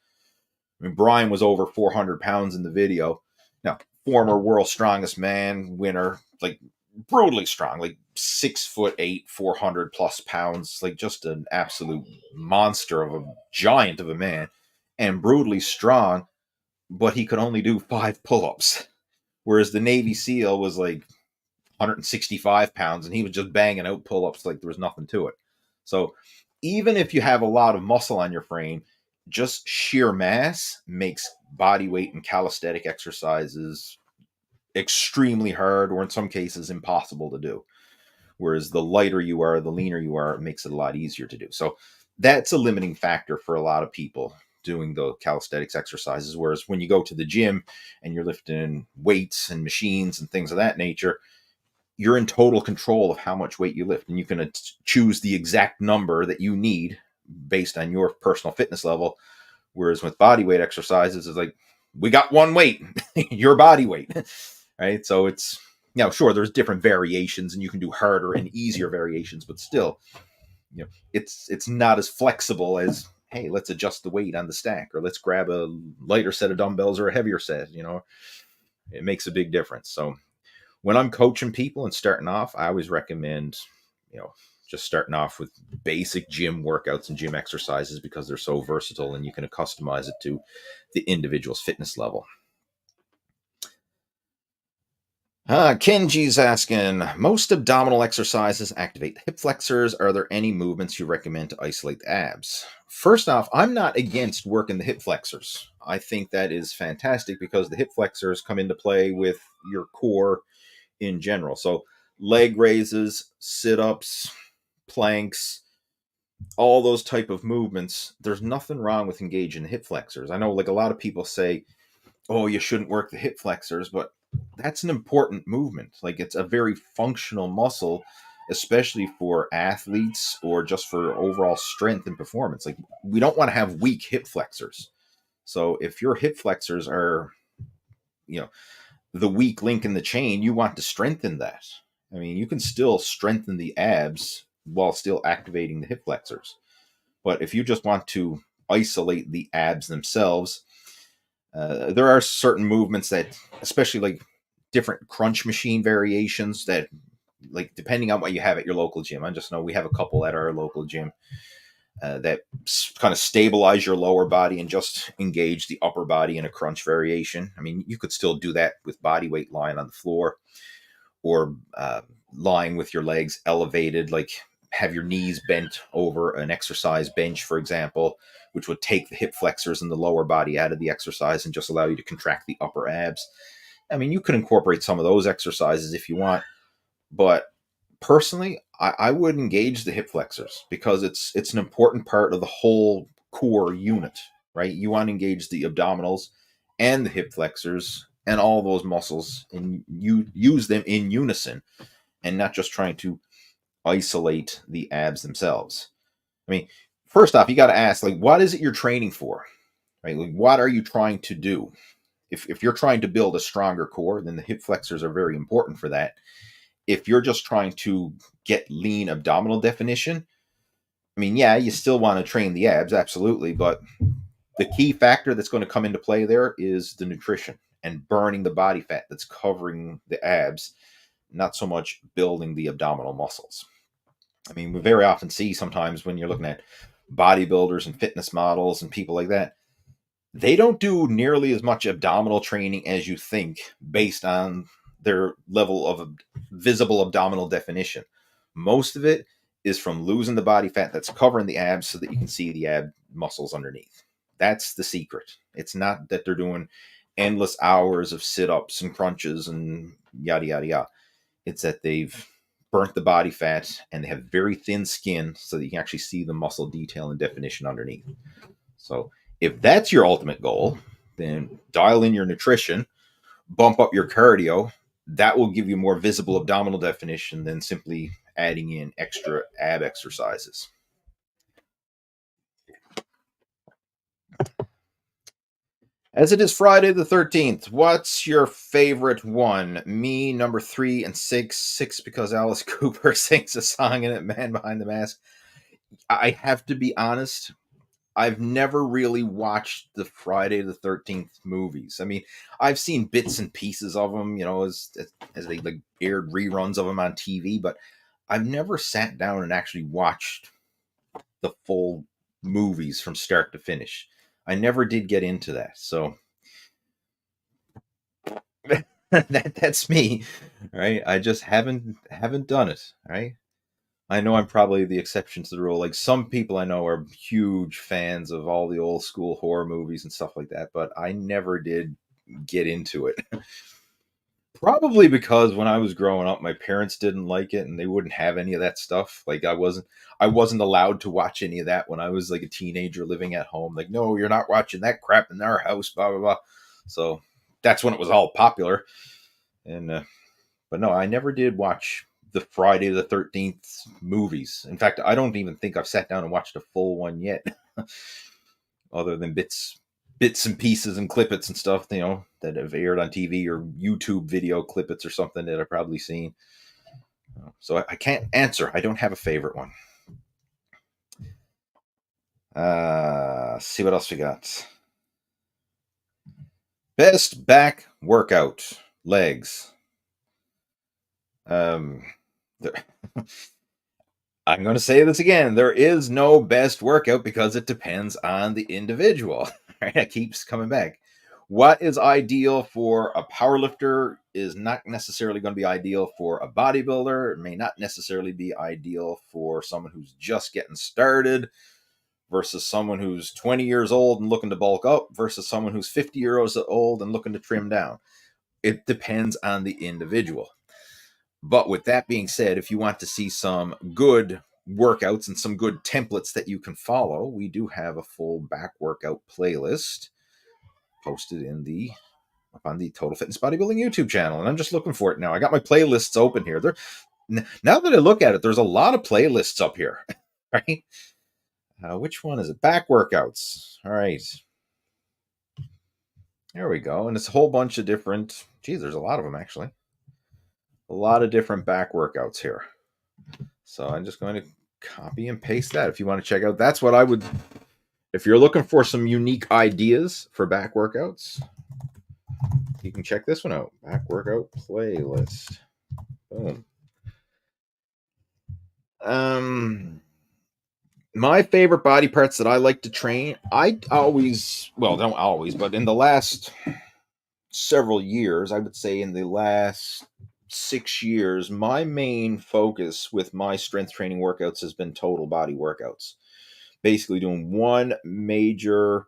I mean, Brian was over 400 pounds in the video. Now, former World's Strongest Man winner, like brutally strong, like 6'8", 400 plus pounds, like just an absolute monster of a giant of a man, and brutally strong, but he could only do 5 pull-ups. Whereas the Navy SEAL was like 165 pounds, and he was just banging out pull-ups like there was nothing to it. So even if you have a lot of muscle on your frame, just sheer mass makes body weight and calisthenic exercises extremely hard, or in some cases impossible to do. Whereas the lighter you are, the leaner you are, it makes it a lot easier to do. So that's a limiting factor for a lot of people doing the calisthenics exercises. Whereas when you go to the gym and you're lifting weights and machines and things of that nature, you're in total control of how much weight you lift, and you can choose the exact number that you need based on your personal fitness level. Whereas with body weight exercises, it's like, we got one weight, your body weight, right? So it's, sure, there's different variations, and you can do harder and easier variations, but still, it's not as flexible as, hey, let's adjust the weight on the stack, or let's grab a lighter set of dumbbells or a heavier set. It makes a big difference. So when I'm coaching people and starting off, I always recommend, just starting off with basic gym workouts and gym exercises, because they're so versatile and you can customize it to the individual's fitness level. Kenji's asking, most abdominal exercises activate the hip flexors. Are there any movements you recommend to isolate the abs? First off, I'm not against working the hip flexors. I think that is fantastic, because the hip flexors come into play with your core in general. So leg raises, sit-ups, planks, all those type of movements, there's nothing wrong with engaging the hip flexors. I know like a lot of people say, oh, you shouldn't work the hip flexors, but that's an important movement. Like it's a very functional muscle, especially for athletes or just for overall strength and performance. Like we don't want to have weak hip flexors. So if your hip flexors are, the weak link in the chain, you want to strengthen that. I mean, you can still strengthen the abs while still activating the hip flexors. But if you just want to isolate the abs themselves, there are certain movements that, especially like different crunch machine variations, that, like, depending on what you have at your local gym. I just know we have a couple at our local gym that kind of stabilize your lower body and just engage the upper body in a crunch variation. I mean, you could still do that with body weight lying on the floor, or lying with your legs elevated, like have your knees bent over an exercise bench, for example, which would take the hip flexors and the lower body out of the exercise and just allow you to contract the upper abs. I mean, you can incorporate some of those exercises if you want, but personally, I would engage the hip flexors, because it's an important part of the whole core unit, right? You want to engage the abdominals and the hip flexors and all those muscles, and you use them in unison, and not just trying to isolate the abs themselves. I mean, first off, you got to ask, like, what is it you're training for? Right? Like, what are you trying to do? If you're trying to build a stronger core, then the hip flexors are very important for that. If you're just trying to get lean abdominal definition, I mean, yeah, you still want to train the abs, absolutely, but the key factor that's going to come into play there is the nutrition and burning the body fat that's covering the abs, not so much building the abdominal muscles. I mean, we very often see sometimes when you're looking at bodybuilders and fitness models and people like that, they don't do nearly as much abdominal training as you think based on their level of visible abdominal definition. Most of it is from losing the body fat that's covering the abs so that you can see the ab muscles underneath. That's the secret. It's not that they're doing endless hours of sit-ups and crunches and yada yada yada. It's that they've burnt the body fat and they have very thin skin so that you can actually see the muscle detail and definition underneath. So if that's your ultimate goal, then dial in your nutrition, bump up your cardio. That will give you more visible abdominal definition than simply adding in extra ab exercises. As it is Friday the 13th, what's your favorite one? Me, number 3 and 6. 6 because Alice Cooper sings a song in it, Man Behind the Mask. I have to be honest, I've never really watched the Friday the 13th movies. I mean, I've seen bits and pieces of them, you know, as they like aired reruns of them on TV, but I've never sat down and actually watched the full movies from start to finish. I never did get into that. So that's me, right? I just haven't done it, right? I know I'm probably the exception to the rule. Like some people I know are huge fans of all the old school horror movies and stuff like that, but I never did get into it. Probably because when I was growing up, my parents didn't like it and they wouldn't have any of that stuff. Like I wasn't allowed to watch any of that when I was like a teenager living at home. Like, no, you're not watching that crap in our house, blah blah blah. So that's when it was all popular. And but no, I never did watch the Friday the 13th movies. In fact, I don't even think I've sat down and watched a full one yet, other than bits and pieces and clippets and stuff, you know, that have aired on TV or YouTube video clippets or something that I've probably seen. So I can't answer. I don't have a favorite one. See what else we got. Best back workout, legs. I'm going to say this again. There is no best workout because it depends on the individual. Right? It keeps coming back. What is ideal for a powerlifter is not necessarily going to be ideal for a bodybuilder. It may not necessarily be ideal for someone who's just getting started versus someone who's 20 years old and looking to bulk up versus someone who's 50 years old and looking to trim down. It depends on the individual. But with that being said, if you want to see some good workouts and some good templates that you can follow, we do have a full back workout playlist posted on the Total Fitness Bodybuilding YouTube channel. And I'm just looking for it now. I got my playlists open here. Now that I look at it, there's a lot of playlists up here, right? Which one is it? Back workouts. All right. There we go. And it's a whole bunch of different, geez, there's a lot of them actually. A lot of different back workouts here. So I'm just going to copy and paste that if you want to check out. That's what I would, if you're looking for some unique ideas for back workouts, you can check this one out. Back workout playlist. Boom. My favorite body parts that I like to train, I always, well, don't always, but in the last several years, I would say in the last 6 years, my main focus with my strength training workouts has been total body workouts. Basically doing one major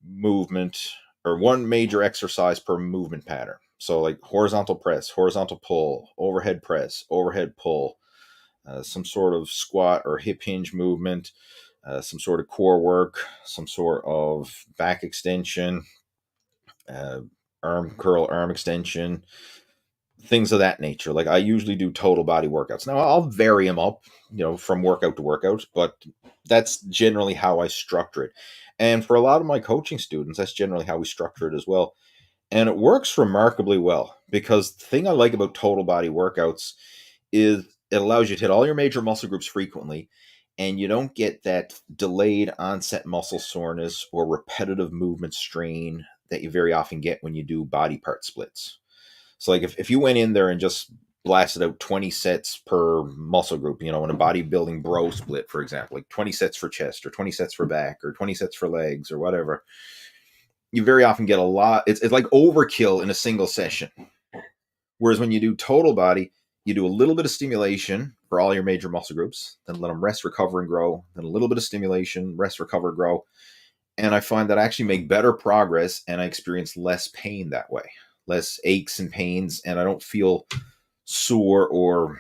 movement or one major exercise per movement pattern. So like horizontal press, horizontal pull, overhead press, overhead pull, some sort of squat or hip hinge movement, some sort of core work, some sort of back extension, arm curl, arm extension, things of that nature. Like I usually do total body workouts. Now I'll vary them up, from workout to workout, but that's generally how I structure it. And for a lot of my coaching students, that's generally how we structure it as well. And it works remarkably well because the thing I like about total body workouts is it allows you to hit all your major muscle groups frequently, and you don't get that delayed onset muscle soreness or repetitive movement strain that you very often get when you do body part splits. So like if you went in there and just blasted out 20 sets per muscle group, in a bodybuilding bro split, for example, like 20 sets for chest or 20 sets for back or 20 sets for legs or whatever, you very often get a lot. It's like overkill in a single session. Whereas when you do total body, you do a little bit of stimulation for all your major muscle groups, then let them rest, recover, and grow. Then a little bit of stimulation, rest, recover, grow. And I find that I actually make better progress and I experience less pain that way, less aches and pains, and I don't feel sore or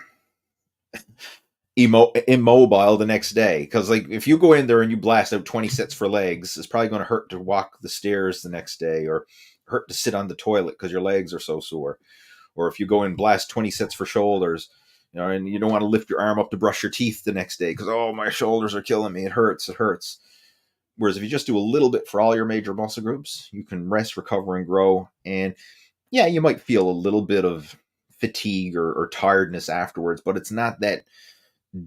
immobile the next day. Because like if you go in there and you blast out 20 sets for legs, it's probably going to hurt to walk the stairs the next day or hurt to sit on the toilet because your legs are so sore. Or if you go and blast 20 sets for shoulders, and you don't want to lift your arm up to brush your teeth the next day because, oh, my shoulders are killing me. It hurts. Whereas if you just do a little bit for all your major muscle groups, you can rest, recover, and grow. And yeah, you might feel a little bit of fatigue or tiredness afterwards, but it's not that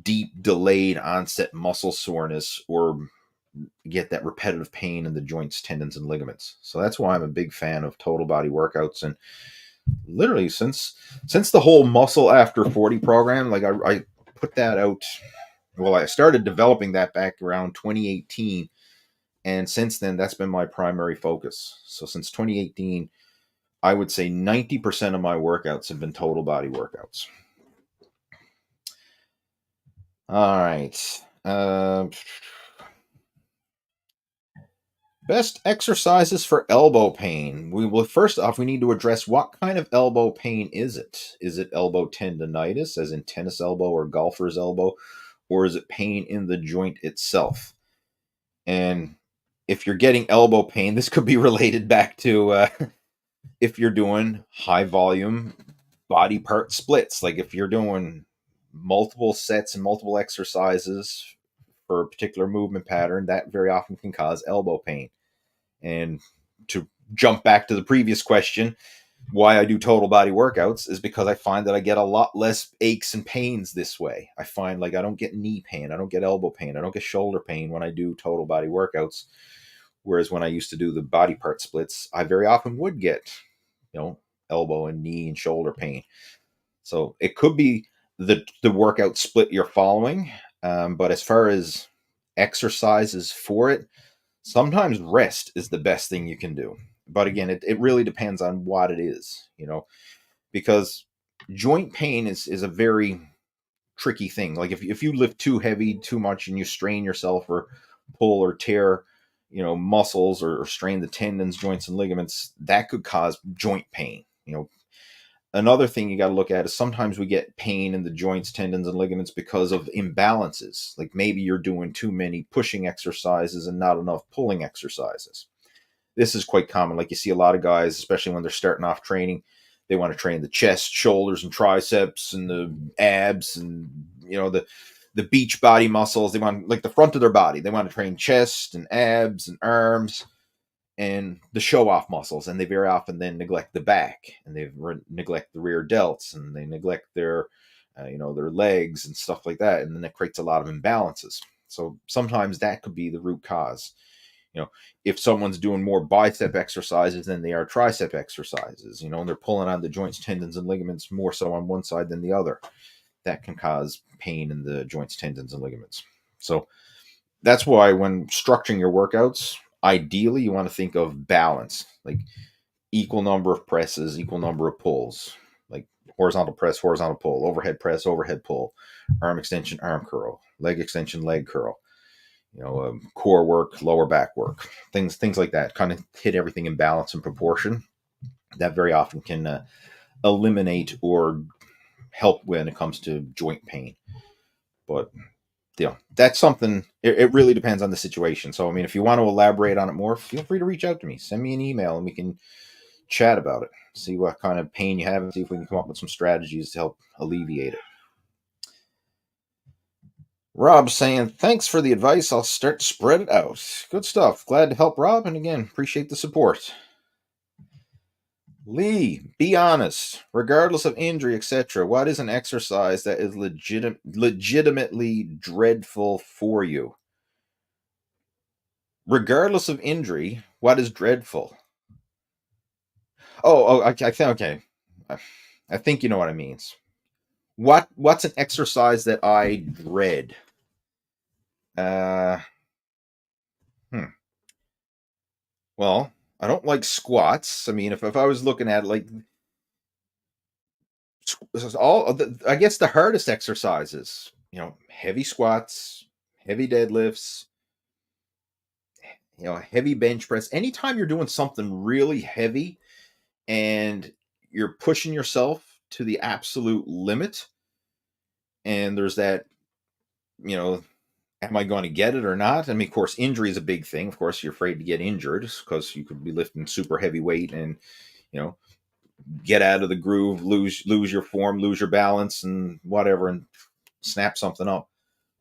deep delayed onset muscle soreness or get that repetitive pain in the joints, tendons, and ligaments. So that's why I'm a big fan of total body workouts. And literally since the whole muscle after 40 program, like I put that out. Well, I started developing that back around 2018. And since then, that's been my primary focus. So since 2018, I would say 90% of my workouts have been total body workouts. All right. Best exercises for elbow pain. First off, we need to address what kind of elbow pain is it? Is it elbow tendonitis, as in tennis elbow or golfer's elbow, or is it pain in the joint itself? And if you're getting elbow pain, this could be related back to if you're doing high volume body part splits, like if you're doing multiple sets and multiple exercises for a particular movement pattern, that very often can cause elbow pain. And to jump back to the previous question, why I do total body workouts is because I find that I get a lot less aches and pains this way. I find like I don't get knee pain, I don't get elbow pain, I don't get shoulder pain when I do total body workouts. Whereas when I used to do the body part splits, I very often would get, elbow and knee and shoulder pain. So it could be the workout split you're following. But as far as exercises for it, sometimes rest is the best thing you can do. But again, it really depends on what it is, because joint pain is a very tricky thing. Like if you lift too heavy, too much, and you strain yourself or pull or tear, muscles or strain the tendons, joints, and ligaments, that could cause joint pain. Another thing you got to look at is sometimes we get pain in the joints, tendons, and ligaments because of imbalances. Like maybe you're doing too many pushing exercises and not enough pulling exercises. This is quite common. Like you see a lot of guys, especially when they're starting off training, they want to train the chest, shoulders, and triceps, and the abs, and the beach body muscles. They want like the front of their body. They want to train chest and abs and arms and the show off muscles, and they very often then neglect the back, and they neglect the rear delts, and they neglect their their legs and stuff like that, and then it creates a lot of imbalances. So sometimes that could be the root cause. If someone's doing more bicep exercises than they are tricep exercises, and they're pulling on the joints, tendons, and ligaments more so on one side than the other, that can cause pain in the joints, tendons, and ligaments. So that's why when structuring your workouts, ideally you want to think of balance, like equal number of presses, equal number of pulls, like horizontal press, horizontal pull, overhead press, overhead pull, arm extension, arm curl, leg extension, leg curl, core work, lower back work, things like that. Kind of hit everything in balance and proportion. That very often can eliminate or help when it comes to joint pain. But that's something, it really depends on the situation. So, I mean, if you want to elaborate on it more, feel free to reach out to me. Send me an email and we can chat about it, see what kind of pain you have, and see if we can come up with some strategies to help alleviate it. Rob saying, thanks for the advice. I'll start to spread it out. Good stuff. Glad to help, Rob. And again, appreciate the support. Lee, be honest. Regardless of injury, etc., what is an exercise that is legitimately dreadful for you? Regardless of injury, what is dreadful? I think okay. I think you know what it means. What's an exercise that I dread? Well, I don't like squats. I mean, if I was looking at like I guess the hardest exercises, heavy squats, heavy deadlifts, heavy bench press. Anytime you're doing something really heavy and you're pushing yourself to the absolute limit, and there's that, am I going to get it or not? I mean, of course, injury is a big thing. Of course, you're afraid to get injured because you could be lifting super heavy weight and, get out of the groove, lose your form, lose your balance and whatever, and snap something up.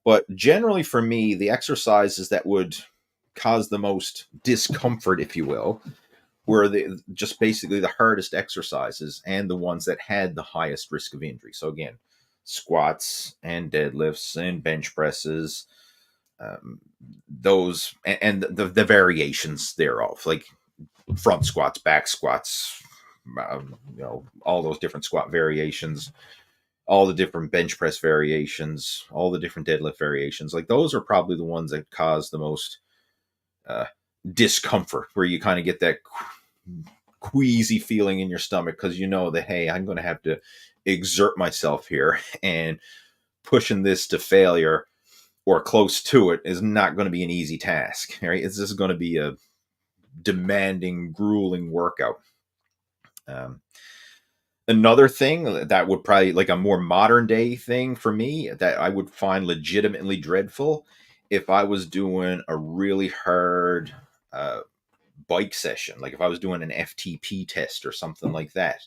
But generally for me, the exercises that would cause the most discomfort, if you will, were just basically the hardest exercises and the ones that had the highest risk of injury. So again, squats and deadlifts and bench presses, those and the variations thereof, like front squats, back squats, all those different squat variations, all the different bench press variations, all the different deadlift variations. Like those are probably the ones that cause the most discomfort, where you kind of get that queasy feeling in your stomach because you know that, hey, I'm going to have to exert myself here, and pushing this to failure or close to it is not going to be an easy task, right? This is going to be a demanding, grueling workout. Another thing that would probably, like a more modern day thing for me, that I would find legitimately dreadful, if I was doing a really hard bike session, like if I was doing an FTP test or something like that,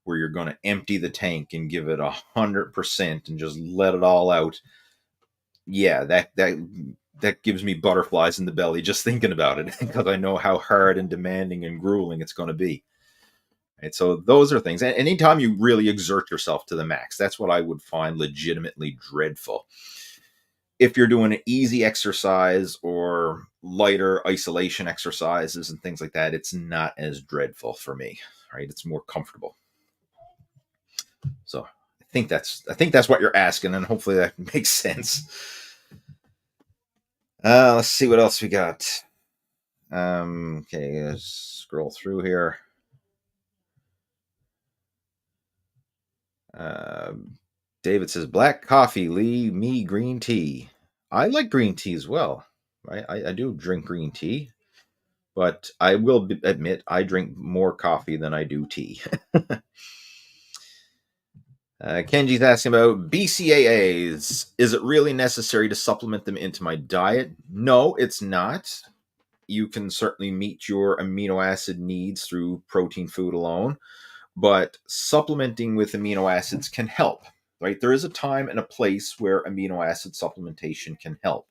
where you're going to empty the tank and give it 100% and just let it all out. Yeah, that gives me butterflies in the belly just thinking about it, because I know how hard and demanding and grueling it's going to be. And so those are things. And anytime you really exert yourself to the max, that's what I would find legitimately dreadful. If you're doing an easy exercise or lighter isolation exercises and things like that, it's not as dreadful for me, right? It's more comfortable. So I think that's what you're asking, and hopefully that makes sense. Let's see what else we got. Okay, let's scroll through here. David says, black coffee, Lee, me green tea. I like green tea as well, right? I do drink green tea, but I will admit I drink more coffee than I do tea. Kenji's asking about BCAAs. Is it really necessary to supplement them into my diet? No, it's not. You can certainly meet your amino acid needs through protein food alone, but supplementing with amino acids can help, right? There is a time and a place where amino acid supplementation can help.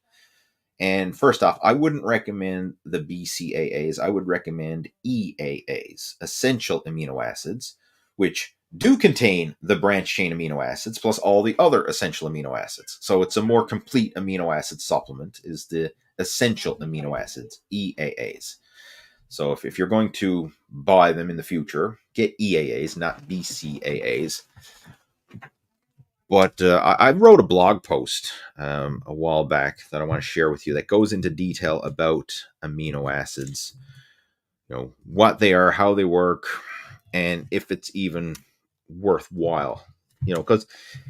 And first off, I wouldn't recommend the BCAAs. I would recommend EAAs, essential amino acids, which do contain the branched chain amino acids plus all the other essential amino acids. So it's a more complete amino acid supplement, is the essential amino acids, EAAs. So if you're going to buy them in the future, get EAAs, not BCAAs. But I wrote a blog post a while back that I want to share with you that goes into detail about amino acids, what they are, how they work, and if it's even worthwhile. Because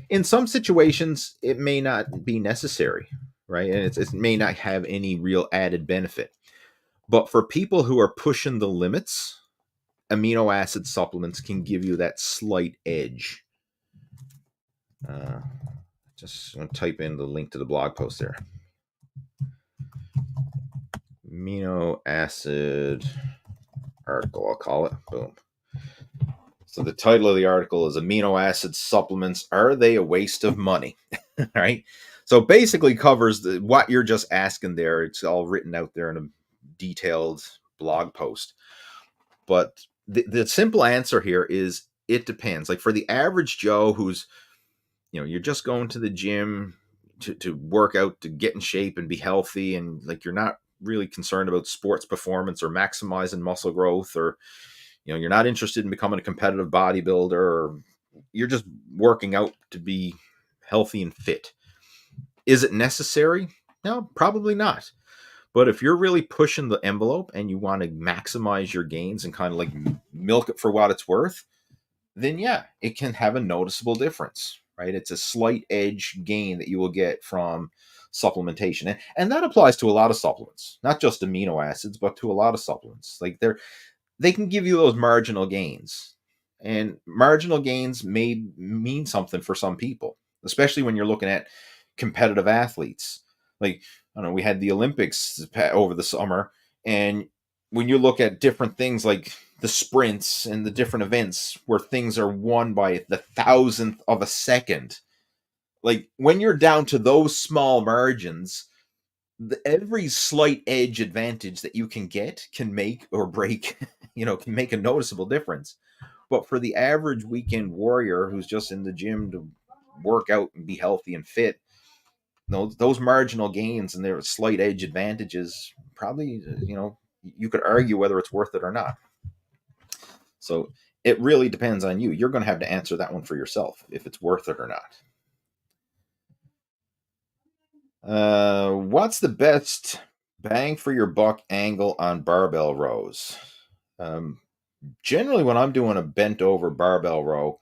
in some situations it may not be necessary, right? And it may not have any real added benefit. But for people who are pushing the limits, amino acid supplements can give you that slight edge. Just going to type in the link to the blog post there. Amino acid article, I'll call it. Boom. So the title of the article is Amino Acid Supplements, Are They a Waste of Money? All right. So basically covers what you're just asking there. It's all written out there in a detailed blog post. But the simple answer here is it depends. Like for the average Joe who's, you're just going to the gym to work out, to get in shape and be healthy, and like you're not really concerned about sports performance or maximizing muscle growth, or you're not interested in becoming a competitive bodybuilder, or you're just working out to be healthy and fit. Is it necessary? No, probably not. But if you're really pushing the envelope and you want to maximize your gains and kind of like milk it for what it's worth, then yeah, it can have a noticeable difference, right? It's a slight edge gain that you will get from supplementation. And that applies to a lot of supplements, not just amino acids, but to a lot of supplements. Like they can give you those marginal gains. And marginal gains may mean something for some people, especially when you're looking at competitive athletes. Like, I don't know, we had the Olympics over the summer, and when you look at different things like the sprints and the different events where things are won by the thousandth of a second, like when you're down to those small margins, every slight edge advantage that you can get can make or break, can make a noticeable difference. But for the average weekend warrior who's just in the gym to work out and be healthy and fit, those marginal gains and their slight edge advantages probably, you could argue whether it's worth it or not. So it really depends on you. You're going to have to answer that one for yourself, if it's worth it or not. What's the best bang for your buck angle on barbell rows? Generally, when I'm doing a bent over barbell row,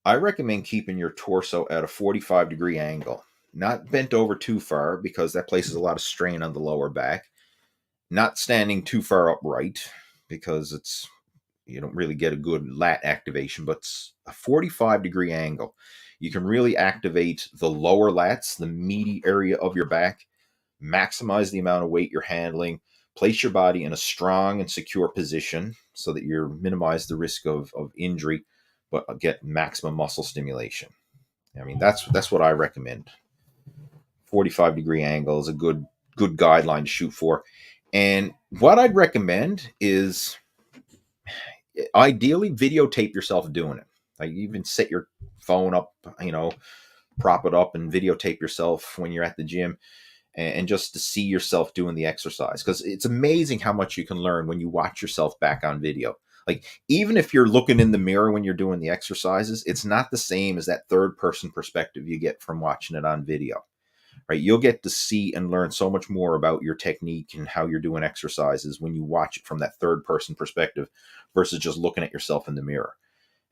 I recommend keeping your torso at a 45-degree angle. Not bent over too far, because that places a lot of strain on the lower back. Not standing too far upright, because you don't really get a good lat activation, but a 45-degree angle. You can really activate the lower lats, the meaty area of your back, maximize the amount of weight you're handling, place your body in a strong and secure position so that you minimize the risk of injury, but get maximum muscle stimulation. I mean, that's what I recommend. 45-degree angle is a good guideline to shoot for. And what I'd recommend is ideally videotape yourself doing it. Like even set your phone up, prop it up and videotape yourself when you're at the gym, and just to see yourself doing the exercise. Because it's amazing how much you can learn when you watch yourself back on video. Like even if you're looking in the mirror when you're doing the exercises, it's not the same as that third person perspective you get from watching it on video. Right? You'll get to see and learn so much more about your technique and how you're doing exercises when you watch it from that third person perspective versus just looking at yourself in the mirror.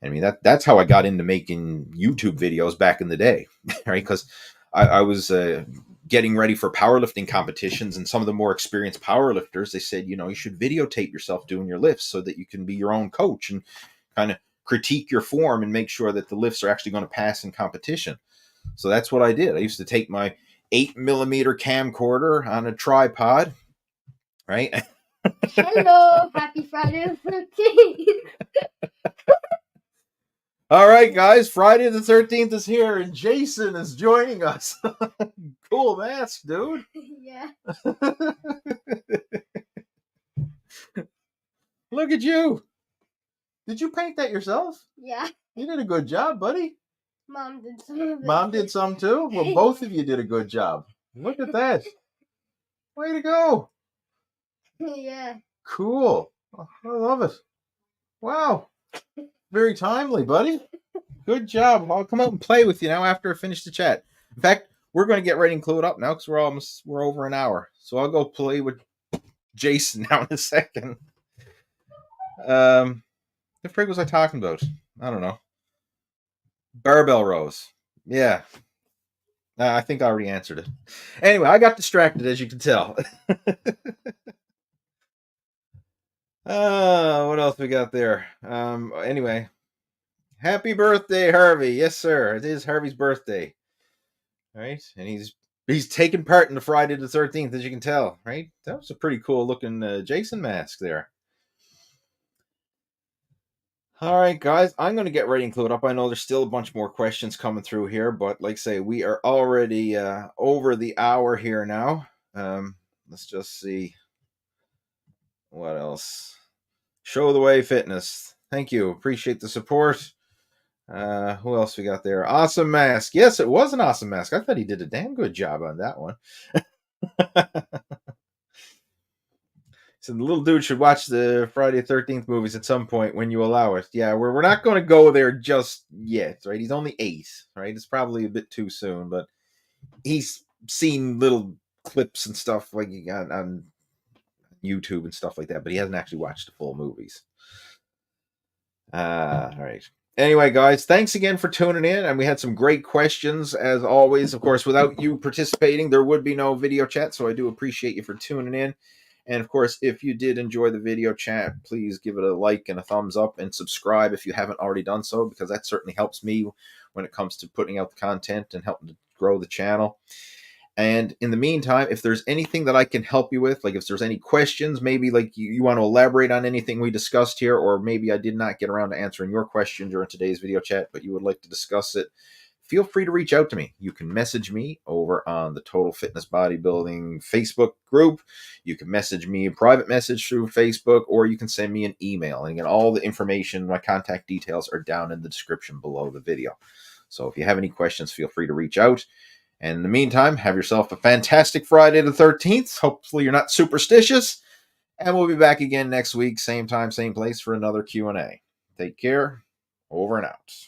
I mean, that's how I got into making YouTube videos back in the day, right? Because I was getting ready for powerlifting competitions, and some of the more experienced powerlifters, they said, you should videotape yourself doing your lifts so that you can be your own coach and kind of critique your form and make sure that the lifts are actually going to pass in competition. So that's what I did. I used to take my 8mm camcorder on a tripod, right? Hello, happy Friday the 13th. All right, guys, Friday the 13th is here, and Jason is joining us. Cool mask, dude. Yeah. Look at you. Did you paint that yourself? Yeah. You did a good job, buddy. Mom did some of it. Mom did some too? Well, both of you did a good job. Look at that. Way to go. Yeah. Cool. I love it. Wow. Very timely, buddy. Good job. I'll come out and play with you now after I finish the chat. In fact, we're going to get ready and clue it up now because we're over an hour. So I'll go play with Jason now in a second. The frig was I talking about? I don't know. Barbell rows. Yeah. I think I already answered it. Anyway, I got distracted, as you can tell. What else we got there? Anyway, happy birthday, Harvey. Yes, sir. It is Harvey's birthday. Right? And he's taking part in the Friday the 13th, as you can tell. Right? That was a pretty cool looking Jason mask there. All right, guys, I'm going to get ready and close it up. I know there's still a bunch more questions coming through here, but like I say, we are already over the hour here now. Let's just see what else. Show the Way Fitness. Thank you. Appreciate the support. Who else we got there? Awesome Mask. Yes, it was an awesome mask. I thought he did a damn good job on that one. So the little dude should watch the Friday the 13th movies at some point when you allow it. Yeah, we're not going to go there just yet, right? He's only 8, right? It's probably a bit too soon, but he's seen little clips and stuff like on YouTube and stuff like that, but he hasn't actually watched the full movies. All right. Anyway, guys, thanks again for tuning in. And we had some great questions, as always. Of course, without you participating, there would be no video chat. So I do appreciate you for tuning in. And of course, if you did enjoy the video chat, please give it a like and a thumbs up and subscribe if you haven't already done so, because that certainly helps me when it comes to putting out the content and helping to grow the channel. And in the meantime, if there's anything that I can help you with, like if there's any questions, maybe like you want to elaborate on anything we discussed here, or maybe I did not get around to answering your question during today's video chat, but you would like to discuss it, feel free to reach out to me. You can message me over on the Total Fitness Bodybuilding Facebook group. You can message me a private message through Facebook, or you can send me an email. And again, all the information, my contact details are down in the description below the video. So if you have any questions, feel free to reach out. And in the meantime, have yourself a fantastic Friday the 13th. Hopefully you're not superstitious. And we'll be back again next week, same time, same place for another Q&A. Take care. Over and out.